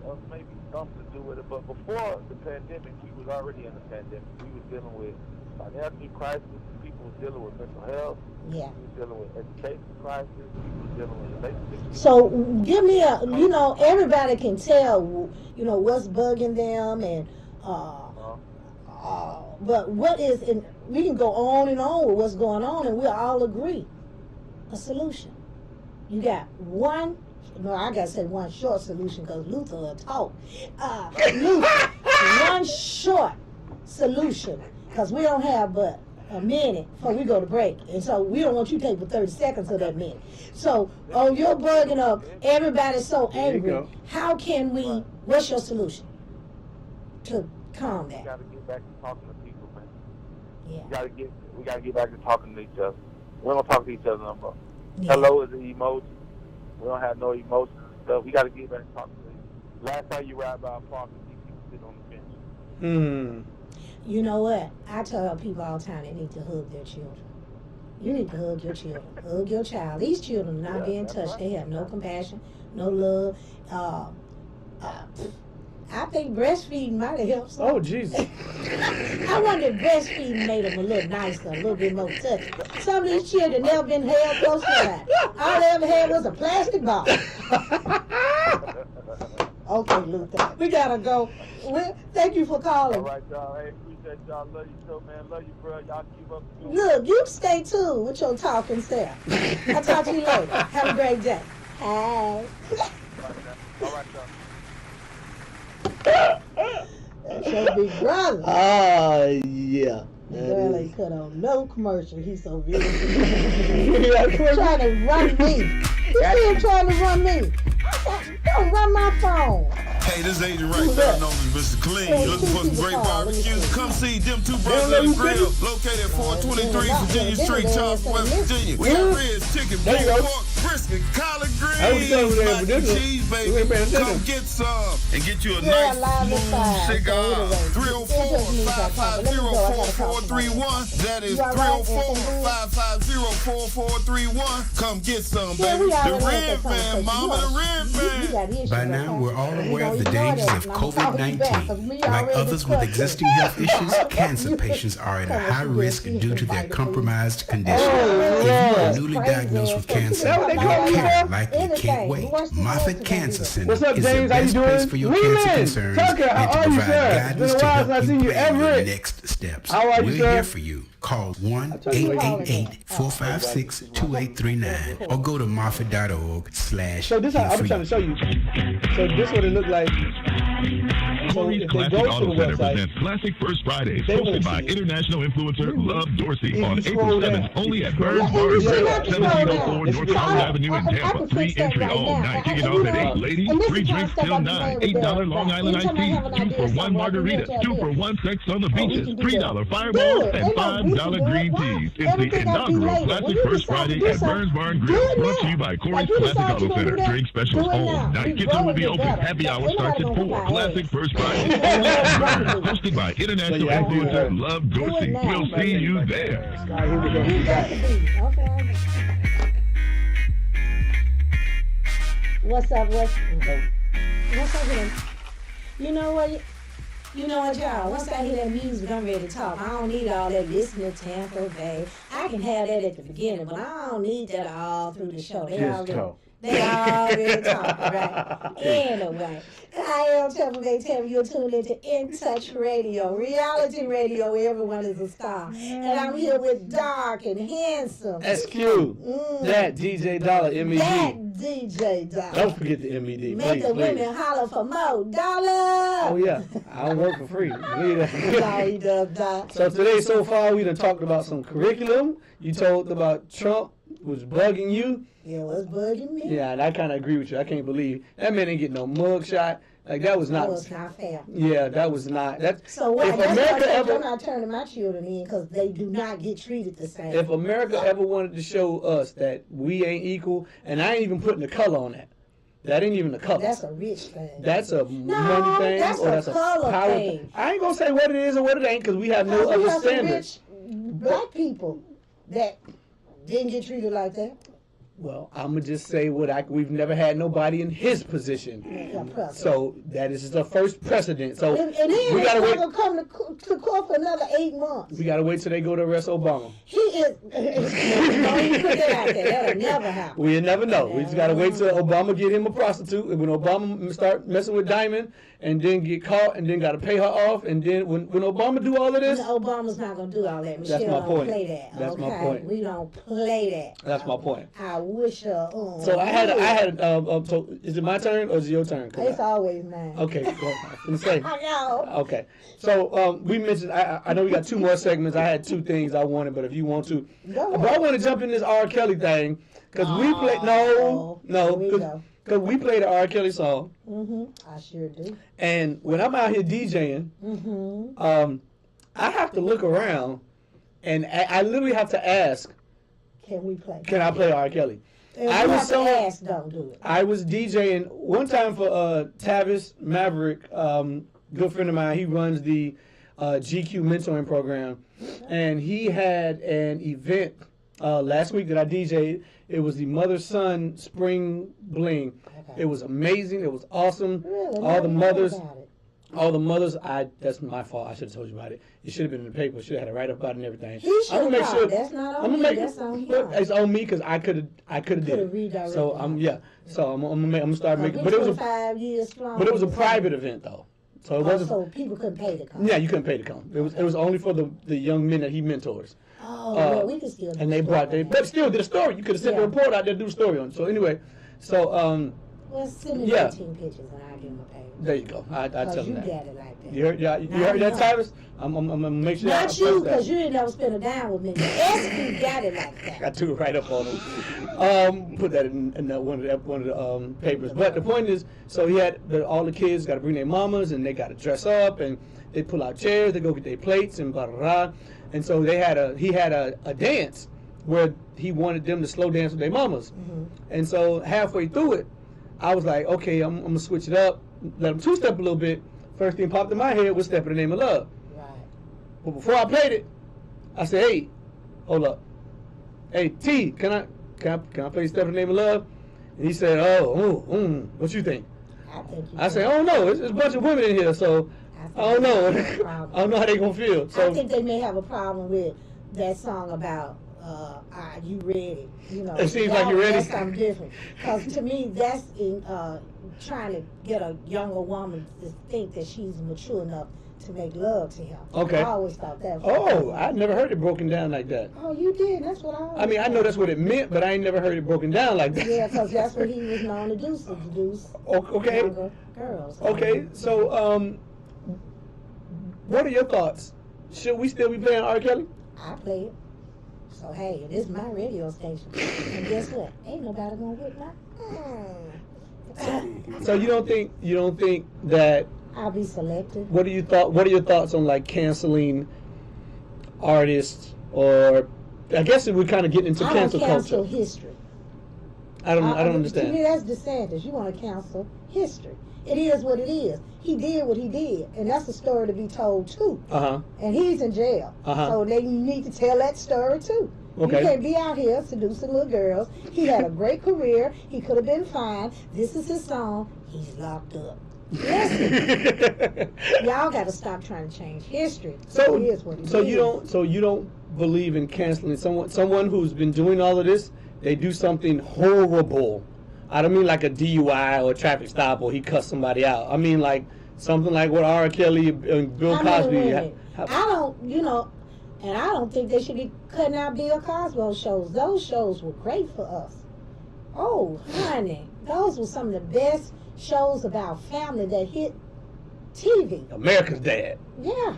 Speaker 8: of maybe something to do with it. But before the pandemic, we was already in the pandemic. We was dealing with financial crisis. People was dealing with mental health.
Speaker 1: Yeah.
Speaker 8: We was dealing with education crisis. We was dealing with relationships.
Speaker 1: So give me everybody can tell, what's bugging them and but what is, and we can go on and on with what's going on, and we'll all agree a solution. You got one short solution because Luther will talk. Luther, one short solution because we don't have but a minute before we go to break, and so we don't want you to take but 30 seconds of that minute. So on your bugging up, everybody's so angry. How can we? What's your solution to calm that?
Speaker 8: We got to get back to talking to people, man.
Speaker 1: Yeah.
Speaker 8: We gotta get back to talking to each other. We don't talk to each other no more.
Speaker 1: Yeah.
Speaker 8: Hello is an emoji. We don't have no emotions and stuff. We gotta get back to talking to each other. Last time you ride by a park and see people sit on the bench.
Speaker 1: You know what? I tell people all the time they need to hug their children. You need to hug your children. Hug your child. These children are not being touched.
Speaker 8: Right.
Speaker 1: They have no compassion, no love. I think breastfeeding might have helped some.
Speaker 2: Oh, Jesus.
Speaker 1: I wonder if breastfeeding made them a little nicer, a little bit more touching. Some of these children never been held close to that. All they ever had was a plastic ball. Okay, Luther. We gotta go. Thank you for calling.
Speaker 8: All right, y'all. Hey, appreciate y'all. Love you so, man. Love you, bro. Y'all keep up the good.
Speaker 1: Look, you stay tuned with your talking self. I'll talk to you later. Have a great day. Hey.
Speaker 8: All right, y'all.
Speaker 1: That's your big brother.
Speaker 2: Yeah.
Speaker 1: Girl ain't cut on no commercial. He's so beautiful. He's trying to run me. He's still trying to run me. Don't run my phone.
Speaker 9: Hey, this is Agent Right, better known as Mr. Clean. You looking for some great barbecues? Come see them two brothers at the grill, located at 423 Virginia Street, Charleston, West Virginia. We got ribs, chicken, pork, brisket, collard greens, mac and cheese, baby. Come get some and get you a nice, smooth cigar. 304-550-4431. That is 304-550-4431. Come get some, baby. The Rib Man, Mama, the Rib Man.
Speaker 5: By now, we're all aware of the dangers of COVID-19. Like others with existing health issues, cancer patients are at a high risk due to their compromised condition. If you are newly diagnosed with cancer, your care likely can't wait. Moffitt Cancer Center is the best place for your cancer concerns and to provide guidance to help you plan your next steps. We're here for you. Call 1-888-456-2839 or go to moffitt.org/.
Speaker 2: So this I'm trying to show you. So this what it looked like. So if they go to the website,
Speaker 10: Classic First Fridays, hosted by international influencer Love Dorsey on April 7th, only at Burns Bar and Grill, 1704 North College Avenue in Tampa. Free entry all night, kicking off at 8. Ladies, free drinks till 9. $8 Long Island iced tea, 2-for-1 margarita, 2-for-1 sex on the beaches, $3 fireballs, and $5 green teas. It's the inaugural Classic First Friday at Burns Bar and Grill, brought to you by Corey's Classic Auto Center. Drink specials all night. Kitchen will be open. Happy hour starts at 4. Classic First Friday. Hosted by international influencer Love Dorsey. We'll see you there.
Speaker 1: What's up with him? You know what, y'all? Once I hear that music, I'm ready to talk. I don't need all that listening to Tampa Bay. I can have that at the beginning, but I don't need that all through the show. They already talking, right? Anyway, I am Tampa Bay Tammy. You're tuned into In Touch Radio, reality radio where everyone is a star. And I'm here with Dark and Handsome.
Speaker 2: SQ. That DJ Dollar, MED.
Speaker 1: That DJ Dollar.
Speaker 2: Don't forget the MED.
Speaker 1: Make the women holler for more dollar.
Speaker 2: Oh, yeah. I don't work for free.
Speaker 1: No, he does not.
Speaker 2: So today, so far, we done talked about some curriculum. You told about Trump was bugging you.
Speaker 1: Yeah, what's bugging me?
Speaker 2: Yeah, and I kind of agree with you. I can't believe that man didn't get no mug shot. Like that was not.
Speaker 1: That was not fair.
Speaker 2: Yeah, that was not.
Speaker 1: So why? If America ever, I'm not turning my children in because they do not get treated the same.
Speaker 2: If America ever wanted to show us that we ain't equal, and I ain't even putting the color on that. That ain't even the color.
Speaker 1: That's a rich thing.
Speaker 2: That's a money thing,
Speaker 1: that's
Speaker 2: or that's
Speaker 1: a color
Speaker 2: power
Speaker 1: thing.
Speaker 2: I ain't gonna say what it is or what it ain't because we have no other standards.
Speaker 1: Rich black people that didn't get treated like that.
Speaker 2: Well, I'm going to just say we've never had nobody in his position. So that is the first precedent. So
Speaker 1: and then
Speaker 2: we got to wait.
Speaker 1: Going to come to court for another 8 months.
Speaker 2: We got to wait till they go to arrest Obama.
Speaker 1: He is. Don't even put that out there. That'll never happen.
Speaker 2: We'll never know. We just got to wait till Obama get him a prostitute. And when Obama start messing with Diamond and then get caught and then got to pay her off. And then when Obama do all of this.
Speaker 1: Obama's not going to do all that. Michelle
Speaker 2: that's my point.
Speaker 1: Play that.
Speaker 2: That's my point.
Speaker 1: We don't play that.
Speaker 2: That's my point.
Speaker 1: I wish
Speaker 2: So I had so is it my turn or is it your turn?
Speaker 1: It's always mine.
Speaker 2: Okay, well, I'm saying.
Speaker 1: I know.
Speaker 2: Okay, so we mentioned. I know we got 2 more segments. I had 2 things I wanted, but if you want to, but I want to jump in this R. Kelly thing because we played. Because we played the R. Kelly song.
Speaker 1: I sure do.
Speaker 2: And when I'm out here DJing, I have to look around, and I literally have to ask.
Speaker 1: Can we play?
Speaker 2: Can I play R. Kelly?
Speaker 1: I was so ask, don't do it.
Speaker 2: I was DJing one time for Tavis Maverick, good friend of mine. He runs the GQ mentoring program, and he had an event last week that I DJ'd. It was the Mother-Son Spring Bling. Okay. It was amazing. It was awesome.
Speaker 1: Really?
Speaker 2: All the mothers. All the mothers, that's my fault. I should have told you about it. It should have been in the paper. Should have had it right up about it and everything.
Speaker 1: He should have called. That's not on me. That's on him.
Speaker 2: It's on me because I could have did it. So So I'm gonna start making. But it was a 5 years long. But it was a private event though. So it wasn't.
Speaker 1: So people couldn't pay to come.
Speaker 2: Yeah, you couldn't pay to come. It was only for the young men that he mentors.
Speaker 1: Oh, well, we could still.
Speaker 2: And they but still did a story. You could have sent the report out there to do a story on it. So anyway,
Speaker 1: well, send me 18 pictures and I'll give him a pay.
Speaker 2: There you go. I tell him that.
Speaker 1: You got it like that.
Speaker 2: You heard that, Cyrus? I'm gonna make sure.
Speaker 1: Not you, because you didn't ever spend a dime with me. SP got it like that.
Speaker 2: I took it right up on him. Put that in one of the papers. But the point is, so he had all the kids got to bring their mamas and they got to dress up and they pull out chairs, they go get their plates and blah blah blah. And so he had a dance where he wanted them to slow dance with their mamas. Mm-hmm. And so halfway through it, I was like, okay, I'm gonna switch it up, let them two-step a little bit. First thing popped in my head was Step in the Name of Love. Right. But before I played it, I said, hey, hold up. Hey, T, can I play Step in the Name of Love? And he said, what you think? I said, oh no, it's a bunch of women in here, so I don't know. I don't know how they gonna feel. So
Speaker 1: I think they may have a problem with that song about are you ready? You know,
Speaker 2: it seems like you're ready.
Speaker 1: That's something different. Because to me, that's in trying to get a younger woman to think that she's mature enough to make love to him.
Speaker 2: Okay.
Speaker 1: I always thought that was
Speaker 2: I never heard it broken down like that.
Speaker 1: Oh, you did? That's what I always
Speaker 2: I mean, I know that's what it meant, but I ain't never heard it broken down like that.
Speaker 1: Yeah, because that's what he was known to do, seduce younger girls.
Speaker 2: Okay, so what are your thoughts? Should we still be playing R. Kelly?
Speaker 1: I play it. So hey, it is my radio station. And guess what? Ain't nobody gonna whip my
Speaker 2: So you don't think that
Speaker 1: I'll be selective?
Speaker 2: What are your thoughts on like canceling artists, or I guess we're kind of getting into cancel culture?
Speaker 1: Cancel history.
Speaker 2: I don't understand.
Speaker 1: To me, that's DeSantis. You want to cancel history. It is what it is. He did what he did, and that's a story to be told too. And he's in jail, so they need to tell that story too. Okay. You can't be out here seducing little girls. He had a great career. He could have been fine. This is his song. He's locked up. Listen, y'all got to stop trying to change history.
Speaker 2: So
Speaker 1: it is what it is.
Speaker 2: you don't believe in canceling someone who's been doing all of this. They do something horrible. I don't mean like a DUI or a traffic stop or he cussed somebody out. I mean like something like what R. Kelly and Bill Cosby.
Speaker 1: I don't, and I don't think they should be cutting out Bill Cosby shows. Those shows were great for us. Oh, honey, those were some of the best shows about family that hit TV.
Speaker 2: America's Dad.
Speaker 1: Yeah.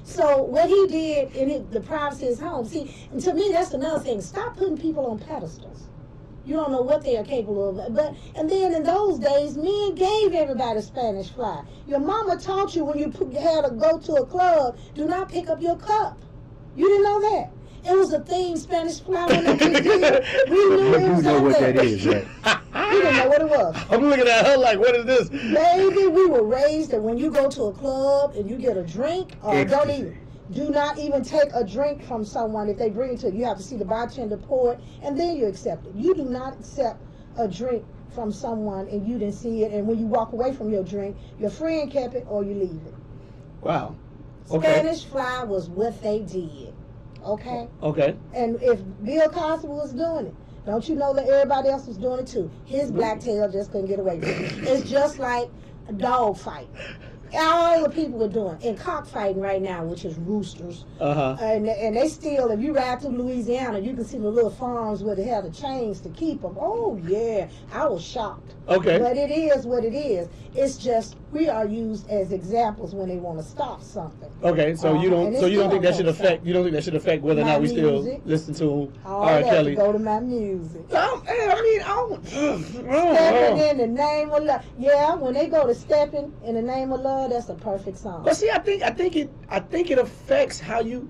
Speaker 1: So what he did in the privacy of his home, see, and to me that's another thing. Stop putting people on pedestals. You don't know what they are capable of. And then in those days, men gave everybody Spanish fly. Your mama taught you when you had to go to a club, do not pick up your cup. You didn't know that. It was a thing, Spanish fly. When they did. We knew it was
Speaker 3: know what that is, right?
Speaker 1: We didn't know what it was.
Speaker 2: I'm looking at her like, what is this?
Speaker 1: Baby, we were raised that when you go to a club and you get a drink, do not even take a drink from someone if they bring it to you. You have to see the bartender pour it, and then you accept it. You do not accept a drink from someone and you didn't see it, and when you walk away from your drink, your friend kept it or you leave it.
Speaker 2: Wow. Okay.
Speaker 1: Spanish fly was what they did. Okay?
Speaker 2: Okay.
Speaker 1: And if Bill Cosby was doing it, don't you know that everybody else was doing it too? His black tail just couldn't get away with it. It's just like a dog fight. All the people are doing and cockfighting right now, which is roosters. And they still, if you ride through Louisiana, you can see the little farms where they have the chains to keep them. Oh yeah, I was shocked.
Speaker 2: Okay.
Speaker 1: But it is what it is. It's just we are used as examples when they want to stop something.
Speaker 2: Okay, so you don't think that should affect whether or not we still listen to R. Kelly.
Speaker 1: Go to my music.
Speaker 2: Stepping
Speaker 1: in the name of love. Yeah, when they go to Stepping in the Name of Love, that's a perfect song.
Speaker 2: But see, I think it affects how you.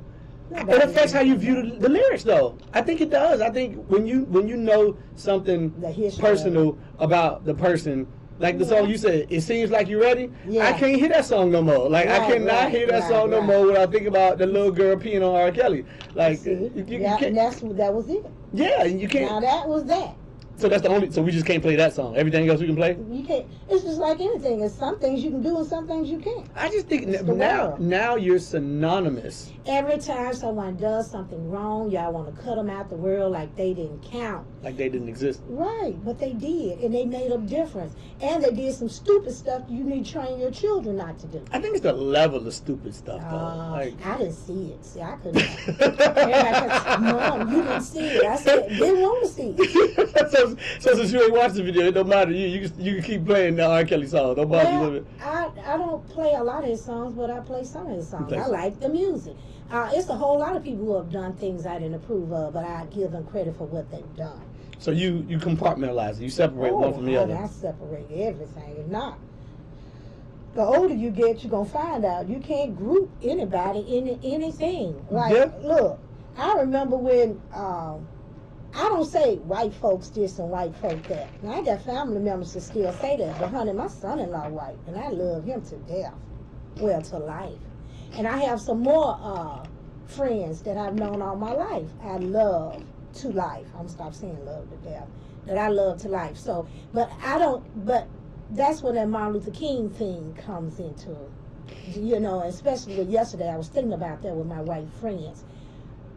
Speaker 2: It affects how you view the lyrics, though. I think it does. I think when you know something personal about the person, like the song you said, it seems like you're ready. Yeah. I can't hear that song no more. Like I cannot hear that song no more without thinking about the little girl peeing on R. Kelly. Like
Speaker 1: you can't. And that was it.
Speaker 2: Yeah, you can't.
Speaker 1: Now that was that.
Speaker 2: So that's the only. So we just can't play that song. Everything else we can play.
Speaker 1: You can't. It's just like anything. There's some things you can do and some things you can't.
Speaker 2: I just think now you're synonymous.
Speaker 1: Every time someone does something wrong, y'all want to cut them out the world like they didn't count.
Speaker 2: Like they didn't exist.
Speaker 1: Right, but they did, and they made a difference. And they did some stupid stuff you need to train your children not to do.
Speaker 2: I think it's the level of stupid stuff, though.
Speaker 1: I didn't see it. See, I couldn't. Everybody said, Mom, you didn't see it. I said, didn't want to see it.
Speaker 2: So since you ain't watched the video, it don't matter. You can keep playing the R. Kelly song. Don't bother you.
Speaker 1: I don't play a lot of his songs, but I play some of his songs. I like the music. It's a whole lot of people who have done things I didn't approve of, but I give them credit for what they've done.
Speaker 2: So you compartmentalize it. You separate one from the other.
Speaker 1: I separate everything. If not, the older you get, you're going to find out you can't group anybody in anything. Like, look, I remember when, I don't say white folks this and white folk that. And I got family members that still say that. But honey, my son-in-law white, and I love him to death. Well, to life. And I have some more friends that I've known all my life. I love to life. I'm stop saying love to death. That I love to life. So, but that's when that Martin Luther King thing comes into, especially with yesterday. I was thinking about that with my white friends.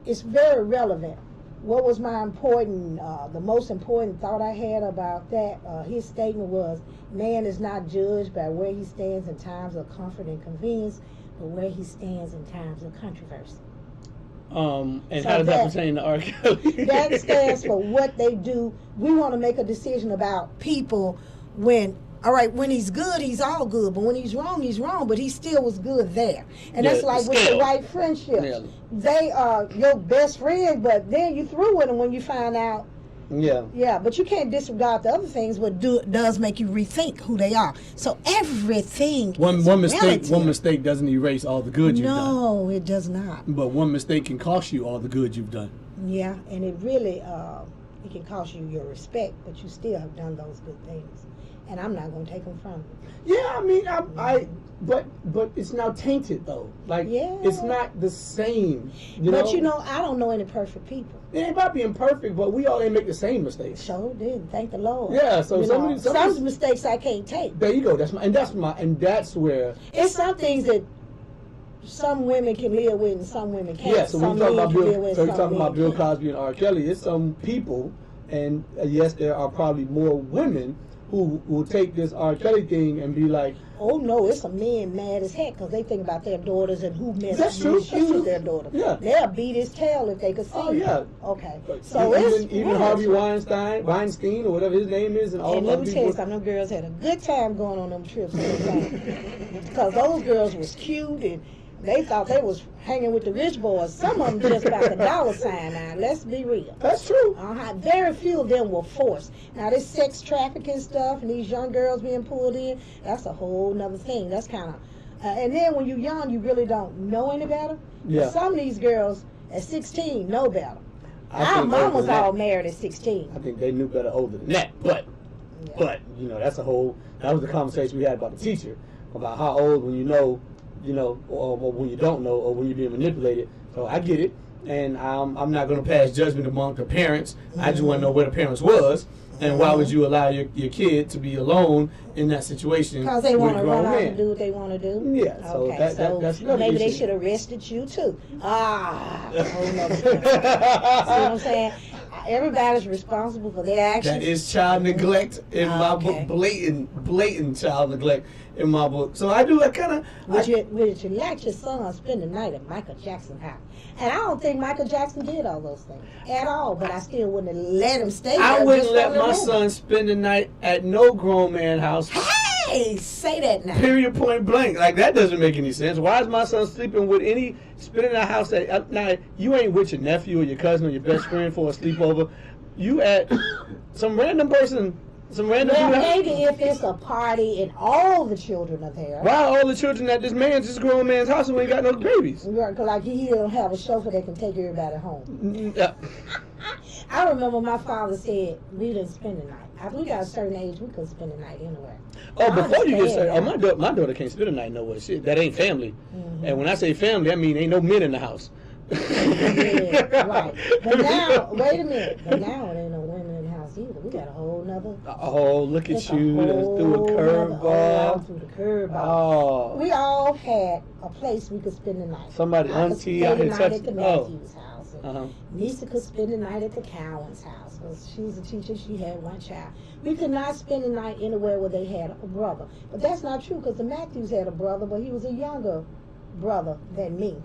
Speaker 1: It's very relevant. What was my the most important thought I had about that? His statement was, man is not judged by where he stands in times of comfort and convenience, but where he stands in times of controversy.
Speaker 2: And so how does that pertain to R. Kelly?
Speaker 1: That stands for what they do. We want to make a decision about people when he's good, he's all good. But when he's wrong, but he still was good there. And that's like with the white friendships. Yeah. They are your best friend, but then you through with them when you find out.
Speaker 2: Yeah.
Speaker 1: Yeah, but you can't disregard the other things, but does make you rethink who they are. So everything. One
Speaker 2: mistake doesn't erase all the good you've done.
Speaker 1: No, it does not.
Speaker 2: But one mistake can cost you all the good you've done.
Speaker 1: Yeah, and it really it can cost you your respect, but you still have done those good things, and I'm not going to take them from you.
Speaker 2: Yeah, I mean, but it's now tainted though. Like, it's not the same.
Speaker 1: But I don't know any perfect people.
Speaker 2: It ain't about being perfect, but we all ain't make the same mistakes.
Speaker 1: Sure did. Thank the Lord.
Speaker 2: Yeah. So
Speaker 1: some mistakes I can't take.
Speaker 2: There you go. That's where
Speaker 1: it's some things that some women can live with and some women can't.
Speaker 2: Yeah. So when you talking about Bill Cosby and R. Kelly, it's some people, and yes, there are probably more women who will take this R. Kelly thing and be like,
Speaker 1: oh no, it's a men mad as heck because they think about their daughters and who misuses their daughter.
Speaker 2: Yeah.
Speaker 1: They'll beat his tail if they could see.
Speaker 2: Oh yeah.
Speaker 1: Okay. So
Speaker 2: even Harvey Weinstein or whatever his name is, and all.
Speaker 1: And let me tell you something, them girls had a good time going on them trips because those girls was cute and they thought they was hanging with the rich boys. Some of them just got the dollar sign now. Let's be real.
Speaker 2: That's true.
Speaker 1: Very few of them were forced. Now this sex trafficking stuff and these young girls being pulled in, that's a whole nother thing. That's kind of, and then when you're young, you really don't know any better.
Speaker 2: Yeah.
Speaker 1: But some of these girls at 16 know better. Our mom was all married at 16.
Speaker 2: I think they knew better older than that. But that was the conversation we had about the teacher, about how old when you know, or when you don't know, or when you're being manipulated. So I get it, and I'm not going to pass judgment among the parents. Mm-hmm. I just want to know where the parents was, and why would you allow your kid to be alone in that situation?
Speaker 1: Because they want to run out and do what they want to do.
Speaker 2: Yeah. So
Speaker 1: okay.
Speaker 2: That's
Speaker 1: maybe they should have arrested you too. See what I'm saying? Everybody's responsible for their actions.
Speaker 2: That is child neglect in my book. Blatant child neglect in my book. So I kind of.
Speaker 1: Would you let your son spend the night at Michael Jackson's house? And I don't think Michael Jackson did all those things at all. But I still wouldn't have let him stay there.
Speaker 2: I wouldn't let my son spend the night at no grown man house.
Speaker 1: Hey, say that now.
Speaker 2: Period, point blank. Like, that doesn't make any sense. Why is my son spending a house at now? You ain't with your nephew or your cousin or your best friend for a sleepover. You at some random person.
Speaker 1: Maybe if it's a party and all the children are there.
Speaker 2: Why are all the children at this grown man's house who ain't got no babies?
Speaker 1: Like he don't have a chauffeur that can take everybody home. I remember my father said we didn't spend the night. After we got a certain age, we couldn't spend the night anywhere.
Speaker 2: Oh, before you get started, my daughter can't spend the night nowhere. Shit, that ain't family. Mm-hmm. And when I say family, I mean ain't no men in the house.
Speaker 1: Yeah, right. But now, wait a minute. But now there ain't no women in the house either. We got a whole nother.
Speaker 2: Oh, look at you! Let's do a curveball.
Speaker 1: Through the curveball.
Speaker 2: Oh.
Speaker 1: We all had a place we could spend the night.
Speaker 2: Somebody, auntie,
Speaker 1: I
Speaker 2: I
Speaker 1: could
Speaker 2: had
Speaker 1: spend the night
Speaker 2: touched.
Speaker 1: at the Matthews house. And Nisa could spend the night at the Cowan's house. Because she was a teacher, she had one child. We could not spend the night anywhere where they had a brother. But that's not true, because the Matthews had a brother, but he was a younger brother than me.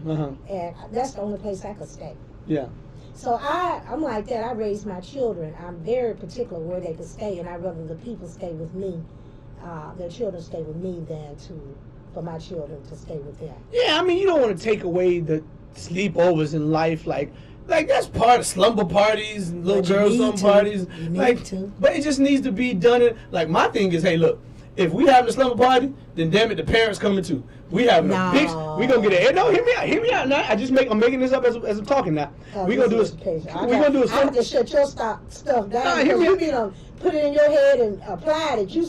Speaker 1: And that's the only place I could stay.
Speaker 2: Yeah.
Speaker 1: So I'm like that. I raise my children. I'm very particular where they could stay, and I'd rather the people stay with me, their children stay with me, than for my children to stay with them.
Speaker 2: Yeah, I mean, you don't want to take away the sleepovers in life, like that's part of slumber parties and little girls' slumber parties. But it just needs to be done. Like, my thing is, hey, look, if we having a slumber party, then damn it, the parents coming too. We having a big. We gonna get it. No, hear me out. Now, I'm making this up as I'm talking now. We gonna do a. We gonna do a.
Speaker 1: I have to shut your stuff down.
Speaker 2: Hear me
Speaker 1: out. Put it in your head and apply it. You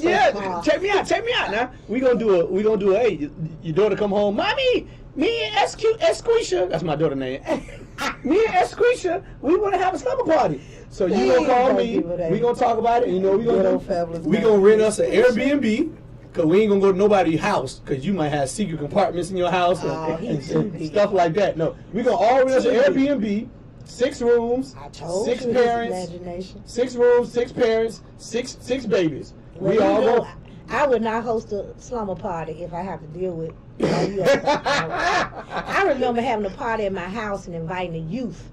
Speaker 2: check me out now. We gonna do a. Hey, your daughter come home, mommy. Me and Esquisha, that's my daughter's name. Me and Esquisha, we want to have a slumber party. So you gonna call me. We gonna talk about it. And you know we gonna rent us an Airbnb. Cause we ain't gonna go to nobody's house, cause you might have secret compartments in your house and stuff like that. No, we gonna all rent us an Airbnb, 6 rooms, 6 parents, 6 rooms, 6 parents, 6 babies. We all go.
Speaker 1: I would not host a slumber party if I have to deal with. I remember having a party at my house and inviting the youth,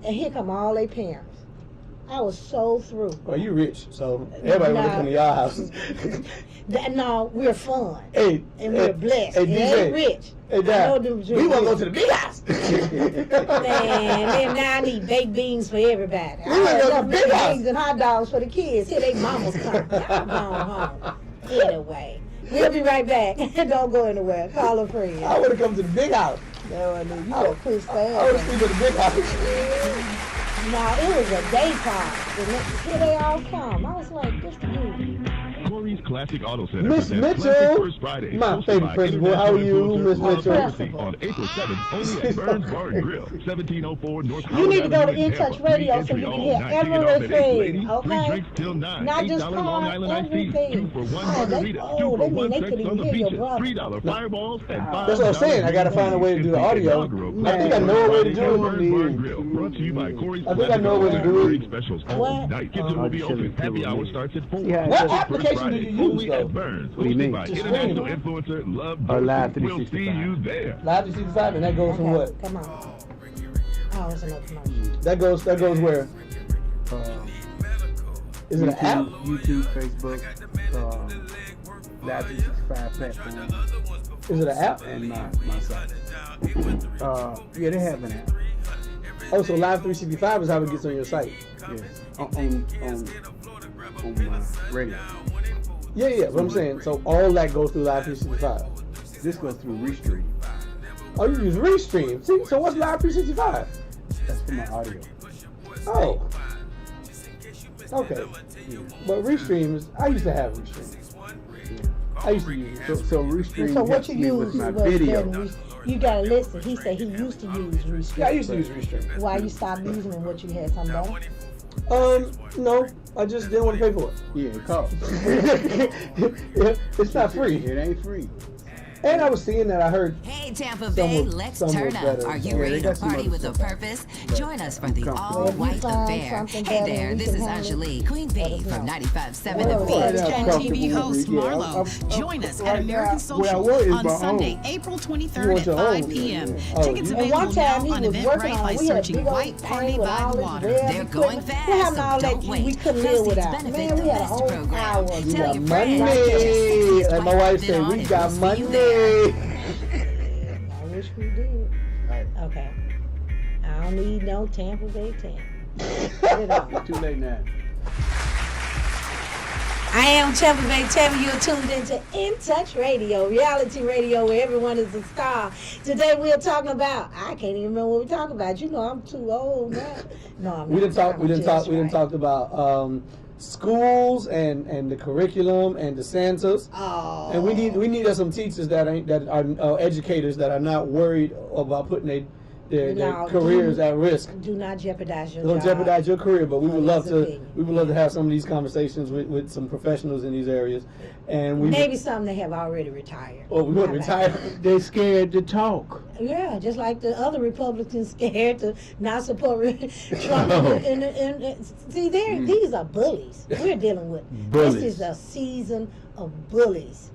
Speaker 1: and here come all their parents. I was so through.
Speaker 2: Well, you rich, so everybody want to come to your house.
Speaker 1: No, we're fun.
Speaker 2: Hey,
Speaker 1: and we're blessed.
Speaker 2: Hey, DJ,
Speaker 1: rich.
Speaker 2: Hey, Dad, we want to go to the big house.
Speaker 1: Man, then now I need baked beans for everybody.
Speaker 2: We want to go to the big house.
Speaker 1: Beans and hot dogs for the kids. Here they mamas come. Y'all going home. Anyway, we'll be right back. Don't go anywhere. Call a friend.
Speaker 2: I want to come to the big house.
Speaker 1: No, I know. You got to quit staying.
Speaker 2: I want to sleep at the big house.
Speaker 1: No, it was a day party. Here they all come. I was like, this dude.
Speaker 10: Corey's Classic Auto Center.
Speaker 2: Miss Mitchell,
Speaker 10: First Friday,
Speaker 2: my favorite principal. How are you, Miss Mitchell?
Speaker 10: On April 7th, only at Burns Bar and Grill, 1704 North
Speaker 1: You need to go to In Touch Radio so you can hear everything, okay?
Speaker 10: Till 9.
Speaker 1: Not just
Speaker 10: $8 Long Island iced tea,
Speaker 1: everything.
Speaker 10: 2 for 1 margarita, 2 for 1 sex on the beaches, $3 fireballs, and $5.
Speaker 2: That's what I'm saying. I got to find a way to do the audio. I think I know a way to do it.
Speaker 10: Brought to you by Corey's
Speaker 2: I think I know what to do it.
Speaker 10: Specials all night. Kitchen will be open. Happy hour starts at 4.
Speaker 2: What application do you use, though?
Speaker 10: Burns,
Speaker 3: What do you mean?
Speaker 10: by international influencer Love
Speaker 3: Live
Speaker 10: Dorsey. We'll
Speaker 3: 365.
Speaker 10: see you there.
Speaker 2: Live 365, and that goes from what?
Speaker 1: Come on. Oh, it's another promotion.
Speaker 2: That goes where? Is it an app?
Speaker 3: YouTube, Facebook, Live 365 platform.
Speaker 2: Is it an app?
Speaker 3: And my site. Yeah, they have an app.
Speaker 2: Oh, so Live 365 is how it gets on your site.
Speaker 3: Yes. On my radio.
Speaker 2: Yeah. What I'm saying, so all that goes through Live 365.
Speaker 3: This goes through Restream.
Speaker 2: Oh, you use Restream. See, so what's Live 365?
Speaker 3: That's for my audio.
Speaker 2: Oh. Okay.
Speaker 3: Yeah.
Speaker 2: But Restream is, I used to have Restream.
Speaker 3: Yeah.
Speaker 2: I used to use it.
Speaker 3: So Restream
Speaker 1: So what
Speaker 3: helps
Speaker 1: you
Speaker 3: me with
Speaker 1: use
Speaker 3: my
Speaker 1: was
Speaker 3: video.
Speaker 1: you gotta listen. He said he used to use Restream.
Speaker 2: Yeah, I used to use Restream.
Speaker 1: Why you stopped using it? What you had something better?
Speaker 2: No, I just didn't want to pay for it.
Speaker 3: Yeah, it costs.
Speaker 2: It's not free.
Speaker 3: It ain't free.
Speaker 2: And I was seeing that I heard.
Speaker 6: Hey, Tampa Bay, let's turn up. Are you ready to party with a purpose? Join us for the all-white affair. Hey there, this is Angelique, Queen Bee from 95.7 The Beat.
Speaker 7: And TV host Marlo. Join us at American Social on Sunday, April 23rd at 5 p.m. Tickets available now on Eventbrite by searching White Party by the Water.
Speaker 6: They're going fast, so don't wait. Proceeds benefit the best program. Tell your friends.
Speaker 2: Money. Like my wife said, we got money.
Speaker 1: I wish we did. Okay. I don't need no Tampa Bay Tammy.
Speaker 3: Too late now.
Speaker 1: I am Tampa Bay Tammy. You're tuned into In Touch Radio, reality radio where everyone is a star. Today we're talking about, I can't even remember what we're talking about. You know I'm too old now. No, I'm not.
Speaker 2: We didn't talk about schools and the curriculum and the Santas.
Speaker 1: Oh.
Speaker 2: And we need some teachers that are educators that are not worried about putting their careers at risk.
Speaker 1: Do not jeopardize your
Speaker 2: Don't
Speaker 1: job.
Speaker 2: jeopardize your career, but we would love to.
Speaker 1: opinion.
Speaker 2: We would love to have some of these conversations with some professionals in these areas, and we
Speaker 1: Maybe some that have already retired.
Speaker 2: Oh, we want to retire.
Speaker 3: They're scared to talk.
Speaker 1: Yeah, just like the other Republicans scared to not support Trump. See, these are bullies. We're dealing with.
Speaker 3: Bullies.
Speaker 1: This is a season of bullies.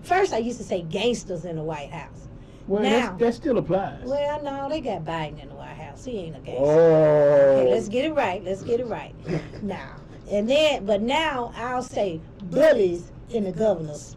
Speaker 1: First, I used to say gangsters in the White House.
Speaker 3: Well,
Speaker 1: now,
Speaker 3: that still applies.
Speaker 1: well, no, they got Biden in the White House. He ain't a gangster.
Speaker 2: Oh.
Speaker 1: Okay, let's get it right. Let's get it right. Now, but now I'll say bullies in the governor's.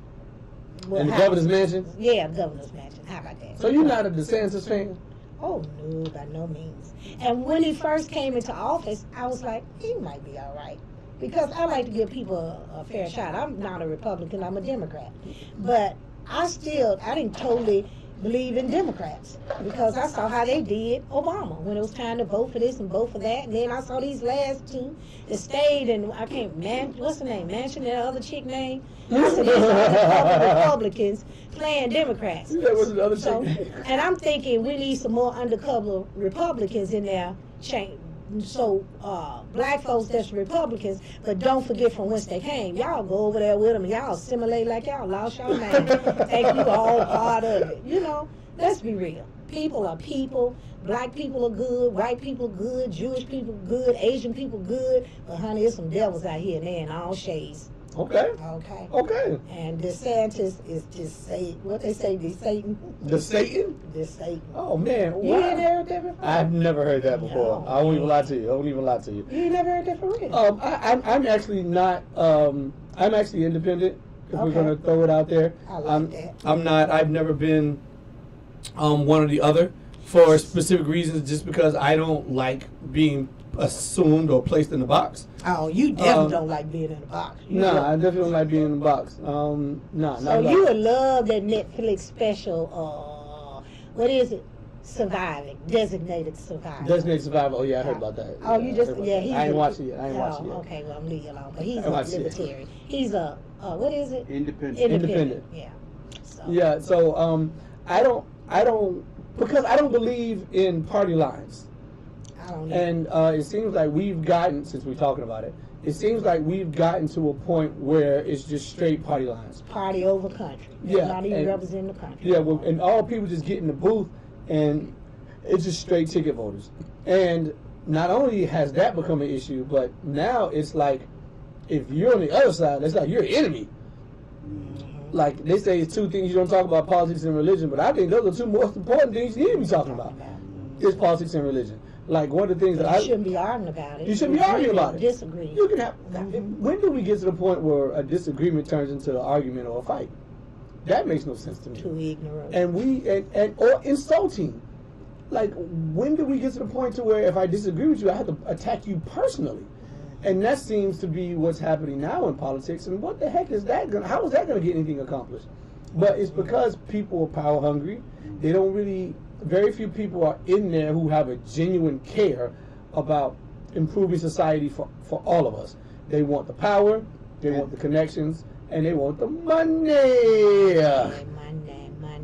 Speaker 2: In the governor's mansion?
Speaker 1: Yeah, governor's mansion. How about that?
Speaker 2: So you're not a DeSantis fan?
Speaker 1: Oh, no, by no means. And when he first came into office, I was like, he might be all right. Because I like to give people a fair shot. I'm not a Republican, I'm a Democrat. But I didn't totally believe in Democrats because I saw how they did Obama when it was time to vote for this and vote for that. And then I saw these last two that stayed, and I can't, what's the name? Mention that other chick name? I said, these are Republicans playing Democrats.
Speaker 2: That was the other chick.
Speaker 1: And I'm thinking we need some more undercover Republicans in there. So black folks that's Republicans, but don't forget from whence they came. Y'all go over there with them and y'all assimilate like y'all lost your mind. Think you all part of it. You know, let's be real. People are people. Black people are good. White people good. Jewish people good. Asian people good. But honey, there's some devils out here and they're in all shades.
Speaker 2: Okay.
Speaker 1: Okay.
Speaker 2: Okay.
Speaker 1: And DeSantis is just what they say, the Satan.
Speaker 2: The Satan?
Speaker 1: The Satan.
Speaker 2: Oh man,
Speaker 1: You ain't heard that before?
Speaker 2: I've never heard that before.
Speaker 1: No.
Speaker 2: I won't even lie to you. I won't even lie to you.
Speaker 1: You ain't never heard that for real?
Speaker 2: I'm actually not. I'm actually independent. If we're
Speaker 1: Okay.
Speaker 2: gonna throw it out there,
Speaker 1: I like that.
Speaker 2: I'm not. I've never been one or the other for specific reasons. Just because I don't like being assumed or placed in a box.
Speaker 1: Oh, you definitely don't like being in a box.
Speaker 2: I definitely don't like being in a box. Not
Speaker 1: So
Speaker 2: like
Speaker 1: you would love that Netflix special, what is it? Surviving. Designated Survivor.
Speaker 2: Designated Survivor. Oh yeah, I heard about that.
Speaker 1: Oh, you just, yeah, he's
Speaker 2: I ain't watched it yet. I ain't watched it yet.
Speaker 1: Okay, well, I'm leaving you alone. But he's
Speaker 2: I
Speaker 1: a
Speaker 2: watched it.
Speaker 1: libertarian. He's a, what is it?
Speaker 3: Independent.
Speaker 2: Independent.
Speaker 1: Yeah. So.
Speaker 2: Yeah. So I don't because I don't believe in party lines.
Speaker 1: I don't know.
Speaker 2: And it seems like we've gotten, since we're talking about it, it seems like we've gotten to a point where it's just straight party lines.
Speaker 1: Party over country.
Speaker 2: Yeah,
Speaker 1: Not even
Speaker 2: and-
Speaker 1: representing the country.
Speaker 2: Yeah, well, and all people just get in the booth, and it's just straight ticket voters. And not only has that become an issue, but now it's like, if you're on the other side, it's like you're an enemy. Like they say, it's two things you don't talk about: politics and religion. But I think those are two most important things you need to be talking about. Is politics and religion. Like one of the things that
Speaker 1: You shouldn't be arguing about it.
Speaker 2: You shouldn't be arguing about it.
Speaker 1: Disagree.
Speaker 2: You can have. When do we get to the point where a disagreement turns into an argument or a fight? That makes no sense to me.
Speaker 1: Too ignorant.
Speaker 2: And or insulting. Like when do we get to the point to where if I disagree with you, I have to attack you personally? And that seems to be what's happening now in politics. And what the heck is that going? How is that going to get anything accomplished? But it's because people are power hungry. They don't really. Very few people are in there who have a genuine care about improving society for all of us. They want the power, they want the connections, and they want the money.
Speaker 1: Money.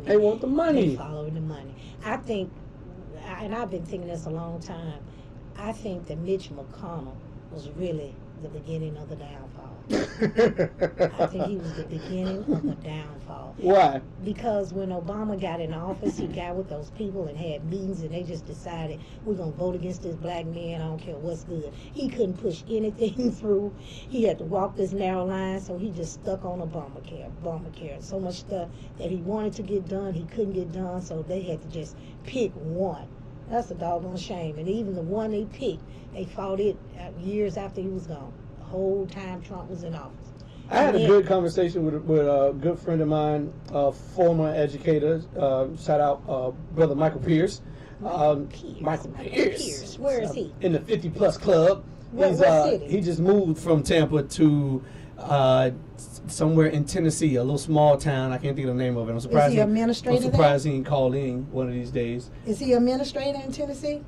Speaker 2: They want the money.
Speaker 1: They follow the money. I think, and I've been thinking this a long time, I think that Mitch McConnell was really the beginning of the downfall. I think he was the beginning of the downfall.
Speaker 2: Why?
Speaker 1: Because when Obama got in office, he got with those people and had meetings, and they just decided, we're going to vote against this black man, I don't care what's good. He couldn't push anything through. He had to walk this narrow line, so he just stuck on Obamacare. So much stuff that he wanted to get done, he couldn't get done, so they had to just pick one. That's a doggone shame. And even the one they picked, they fought it years after he was gone. The whole time Trump was in office.
Speaker 2: I had a good conversation with a good friend of mine, former educator. Shout out brother Michael Pierce. Michael Pierce.
Speaker 1: Where is he?
Speaker 2: In the 50+ club.
Speaker 1: What city?
Speaker 2: He just moved from Tampa to somewhere in Tennessee, a little small town. I can't think of the name of it. I'm surprised.
Speaker 1: Is he administrator
Speaker 2: I'm surprised he didn't call in one of these days.
Speaker 1: Is he administrator in Tennessee?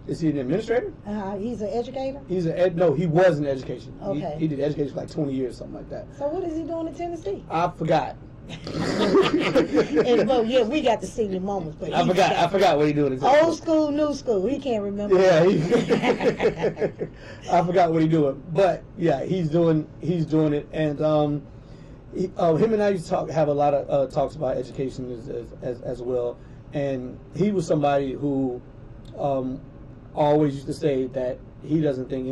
Speaker 2: Is he an administrator?
Speaker 1: He's an educator?
Speaker 2: No, he was in education.
Speaker 1: Okay.
Speaker 2: He did education for like 20 years, something like that.
Speaker 1: So what is he doing in Tennessee?
Speaker 2: I forgot.
Speaker 1: Well, yeah, we got the senior moments, but
Speaker 2: I forgot what he doing.
Speaker 1: Old school, new school. He can't remember.
Speaker 2: Yeah, I forgot what he doing. But yeah, he's doing it, and him and I used to have a lot of talks about education as well. And he was somebody who always used to say that he doesn't think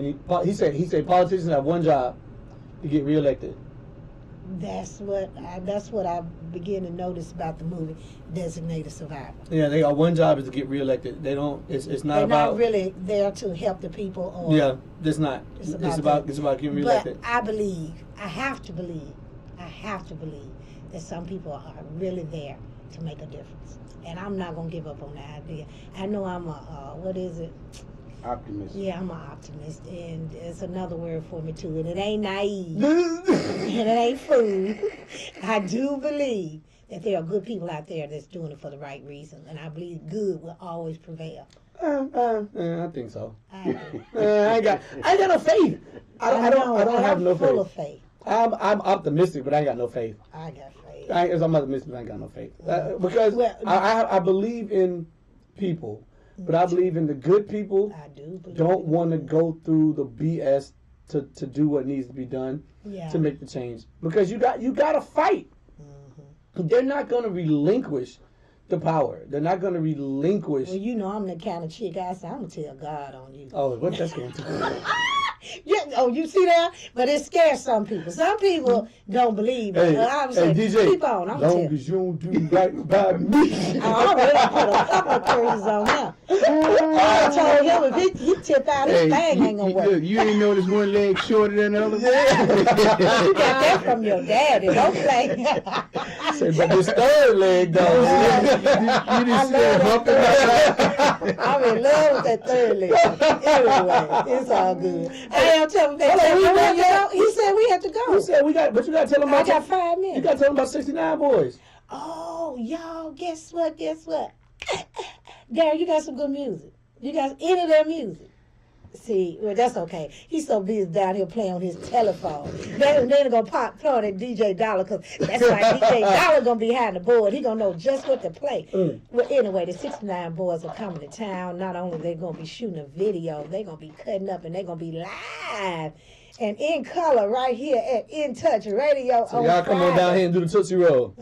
Speaker 2: he said politicians have one job, to get reelected.
Speaker 1: That's what I begin to notice about the movie Designated Survivor.
Speaker 2: Yeah, they got one job is to get reelected. They don't. It's not
Speaker 1: They're
Speaker 2: about.
Speaker 1: not really there to help the people. Or
Speaker 2: Yeah, it's not. It's about getting reelected.
Speaker 1: But I have to believe that some people are really there to make a difference, and I'm not gonna give up on that idea. I know I'm a what is it?
Speaker 3: Optimist.
Speaker 1: Yeah, I'm an optimist, and it's another word for me too. And it ain't naive, and it ain't fool. I do believe that there are good people out there that's doing it for the right reason, and I believe good will always prevail.
Speaker 2: I think so.
Speaker 1: I do.
Speaker 2: I ain't got no faith. I don't have no faith.
Speaker 1: Full of faith.
Speaker 2: I'm optimistic, but I ain't got no faith.
Speaker 1: I got faith.
Speaker 2: I'm optimistic, but I ain't got no faith because I believe in people. But I believe in the good people.
Speaker 1: I do
Speaker 2: don't want to go through the BS to do what needs to be done to make the change. Because you got to fight. Mm-hmm. They're not going to relinquish the power. They're not going to relinquish.
Speaker 1: Well, you know I'm the kind of chick I say I'm going to tell God on you.
Speaker 2: Oh, what that's going to do?
Speaker 1: Yeah, you see that? But it scares some people. Some people don't believe it.
Speaker 2: Hey, DJ,
Speaker 1: keep on.
Speaker 2: Long as you don't do right by me.
Speaker 1: I already put a couple of curses on him. I told him if he tip out, his thing ain't going to work.
Speaker 3: Look, you ain't know this one leg shorter than the other.
Speaker 1: You got that from your daddy. Don't play.
Speaker 2: Say, but this third leg, though.
Speaker 3: You just said humping that.
Speaker 1: I'm in love with that third leg. Anyway, it's all good. I am telling him he said we had to go.
Speaker 2: He said we got, but you got to tell him about.
Speaker 1: I got 5 minutes.
Speaker 2: You got to tell him about 69 Boys.
Speaker 1: Oh, y'all, guess what? Gary, you got some good music. You got any of their music. See, well, that's okay. He's so busy down here playing on his telephone. They're going to play on that DJ Dollar, because that's why DJ Dollar going to be behind the board. He going to know just what to play. Well, anyway, the 69 Boys are coming to town. Not only they going to be shooting a video, they're going to be cutting up, and they're going to be live and in color right here at In Touch Radio.
Speaker 2: So y'all come on down here and do the Tootsie Roll.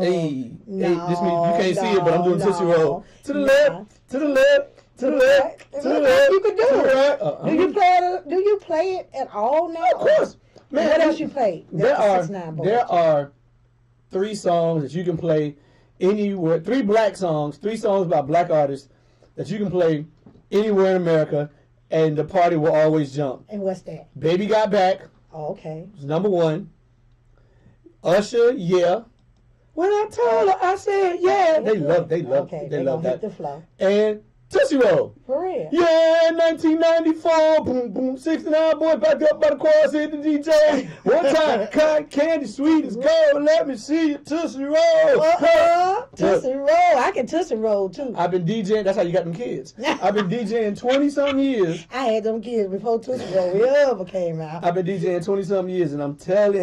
Speaker 2: Hey, this means you can't see it, but I'm doing Tootsie Roll. To the left, to the left. To the left, to the left.
Speaker 1: You can do it. Do you play it at all now?
Speaker 2: Of course. Man,
Speaker 1: what else you play?
Speaker 2: There are 3 songs that you can play anywhere. 3 black songs, 3 songs by black artists that you can play anywhere in America, and the party will always jump.
Speaker 1: And what's that?
Speaker 2: Baby Got Back.
Speaker 1: Oh, okay.
Speaker 2: It's number 1. Usher, Yeah. When I told her, I said, yeah. They love that.
Speaker 1: The flow.
Speaker 2: And Tootsie Roll.
Speaker 1: For real?
Speaker 2: Yeah, 1994, boom, boom, 69 Boys back up by the chorus, hit the DJ. One time, cotton candy, sweet as gold, let me see you Tootsie Roll.
Speaker 1: Tootsie Roll, I can Tootsie Roll too.
Speaker 2: I've been DJing, that's how you got them kids. I've been DJing 20-something years.
Speaker 1: I had them kids before Tootsie Roll ever came out.
Speaker 2: I've been DJing 20-something years, and I am telling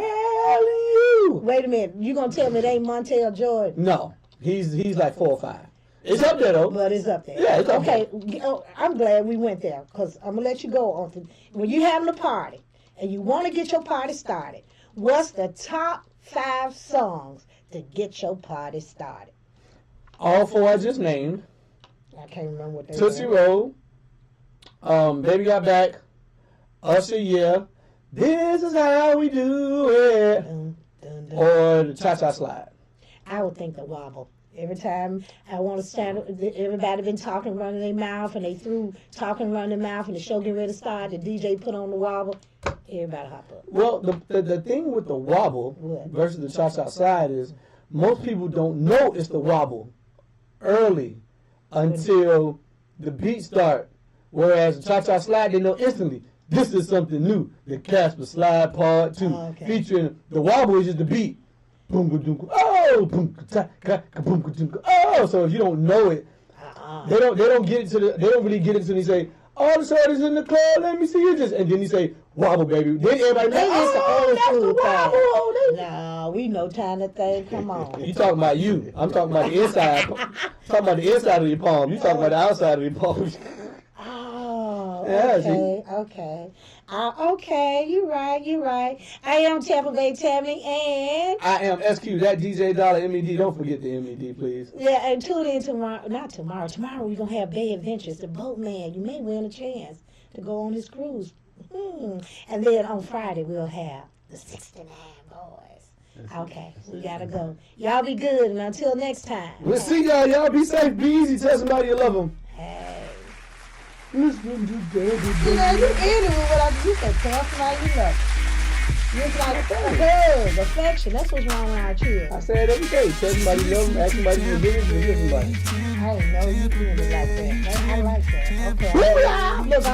Speaker 2: you.
Speaker 1: Wait a minute, you gonna tell me it ain't Montel Jordan?
Speaker 2: No, he's like 4 or 5. It's up there, though.
Speaker 1: But it's up there.
Speaker 2: Yeah, it's up
Speaker 1: there. Okay, I'm glad we went there, because I'm going to let you go on. When you're having a party and you want to get your party started, what's the top 5 songs to get your party started?
Speaker 2: All 4 I just named.
Speaker 1: I can't remember what they were.
Speaker 2: Tootsie Roll, Baby Got Back, Usher, Yeah, This Is How We Do It, or the Cha-Cha Slide.
Speaker 1: I would think the Wobble. Every time I want to stand, everybody been talking, running their mouth, and they through talking, running their mouth, and the show getting ready to start, the DJ put on the Wobble, everybody hop up.
Speaker 2: Well, the thing with the Wobble versus the Cha-Cha Slide is most people don't know it's the Wobble early until the beat start, whereas the Cha-Cha Slide, they know instantly. This is something new. The Casper Slide Part 2, featuring the Wobble is just the beat. Boom, boom, oh, boom, oh. So if you don't know it, they don't get it they don't really get it until they say, all the shorties in the club, let me see you just, and then you say, Wobble, baby. Then everybody knows,
Speaker 1: that's the No, we know time to think. Come on.
Speaker 2: You talking about you. I'm talking about the inside. Talking about the inside of your palm. You talking about the outside of your palm.
Speaker 1: Oh,
Speaker 2: Yeah,
Speaker 1: okay. Okay, you're right. I am Tampa Bay Tammy, and
Speaker 2: I am SQ, that DJ Dollar MED. Don't forget the MED, please.
Speaker 1: yeah, and tune in tomorrow. Not tomorrow. Tomorrow we're going to have Bay Adventures, the boatman. You may win a chance to go on this cruise. And then on Friday we'll have the 69 boys. Okay, we got to go. Y'all be good, and until next time.
Speaker 2: We'll see y'all. Y'all be safe. Be easy. Tell somebody you love them.
Speaker 1: Hey.
Speaker 2: Listening to Daddy.
Speaker 1: You know, you ended with what I just said. Tell somebody you love. It's like hug, affection. That's what's wrong around here.
Speaker 2: I say it every day. Tell somebody you love them. Ask somebody you give it. And give somebody.
Speaker 1: I didn't know you doing it like that. I like that. Okay. Look,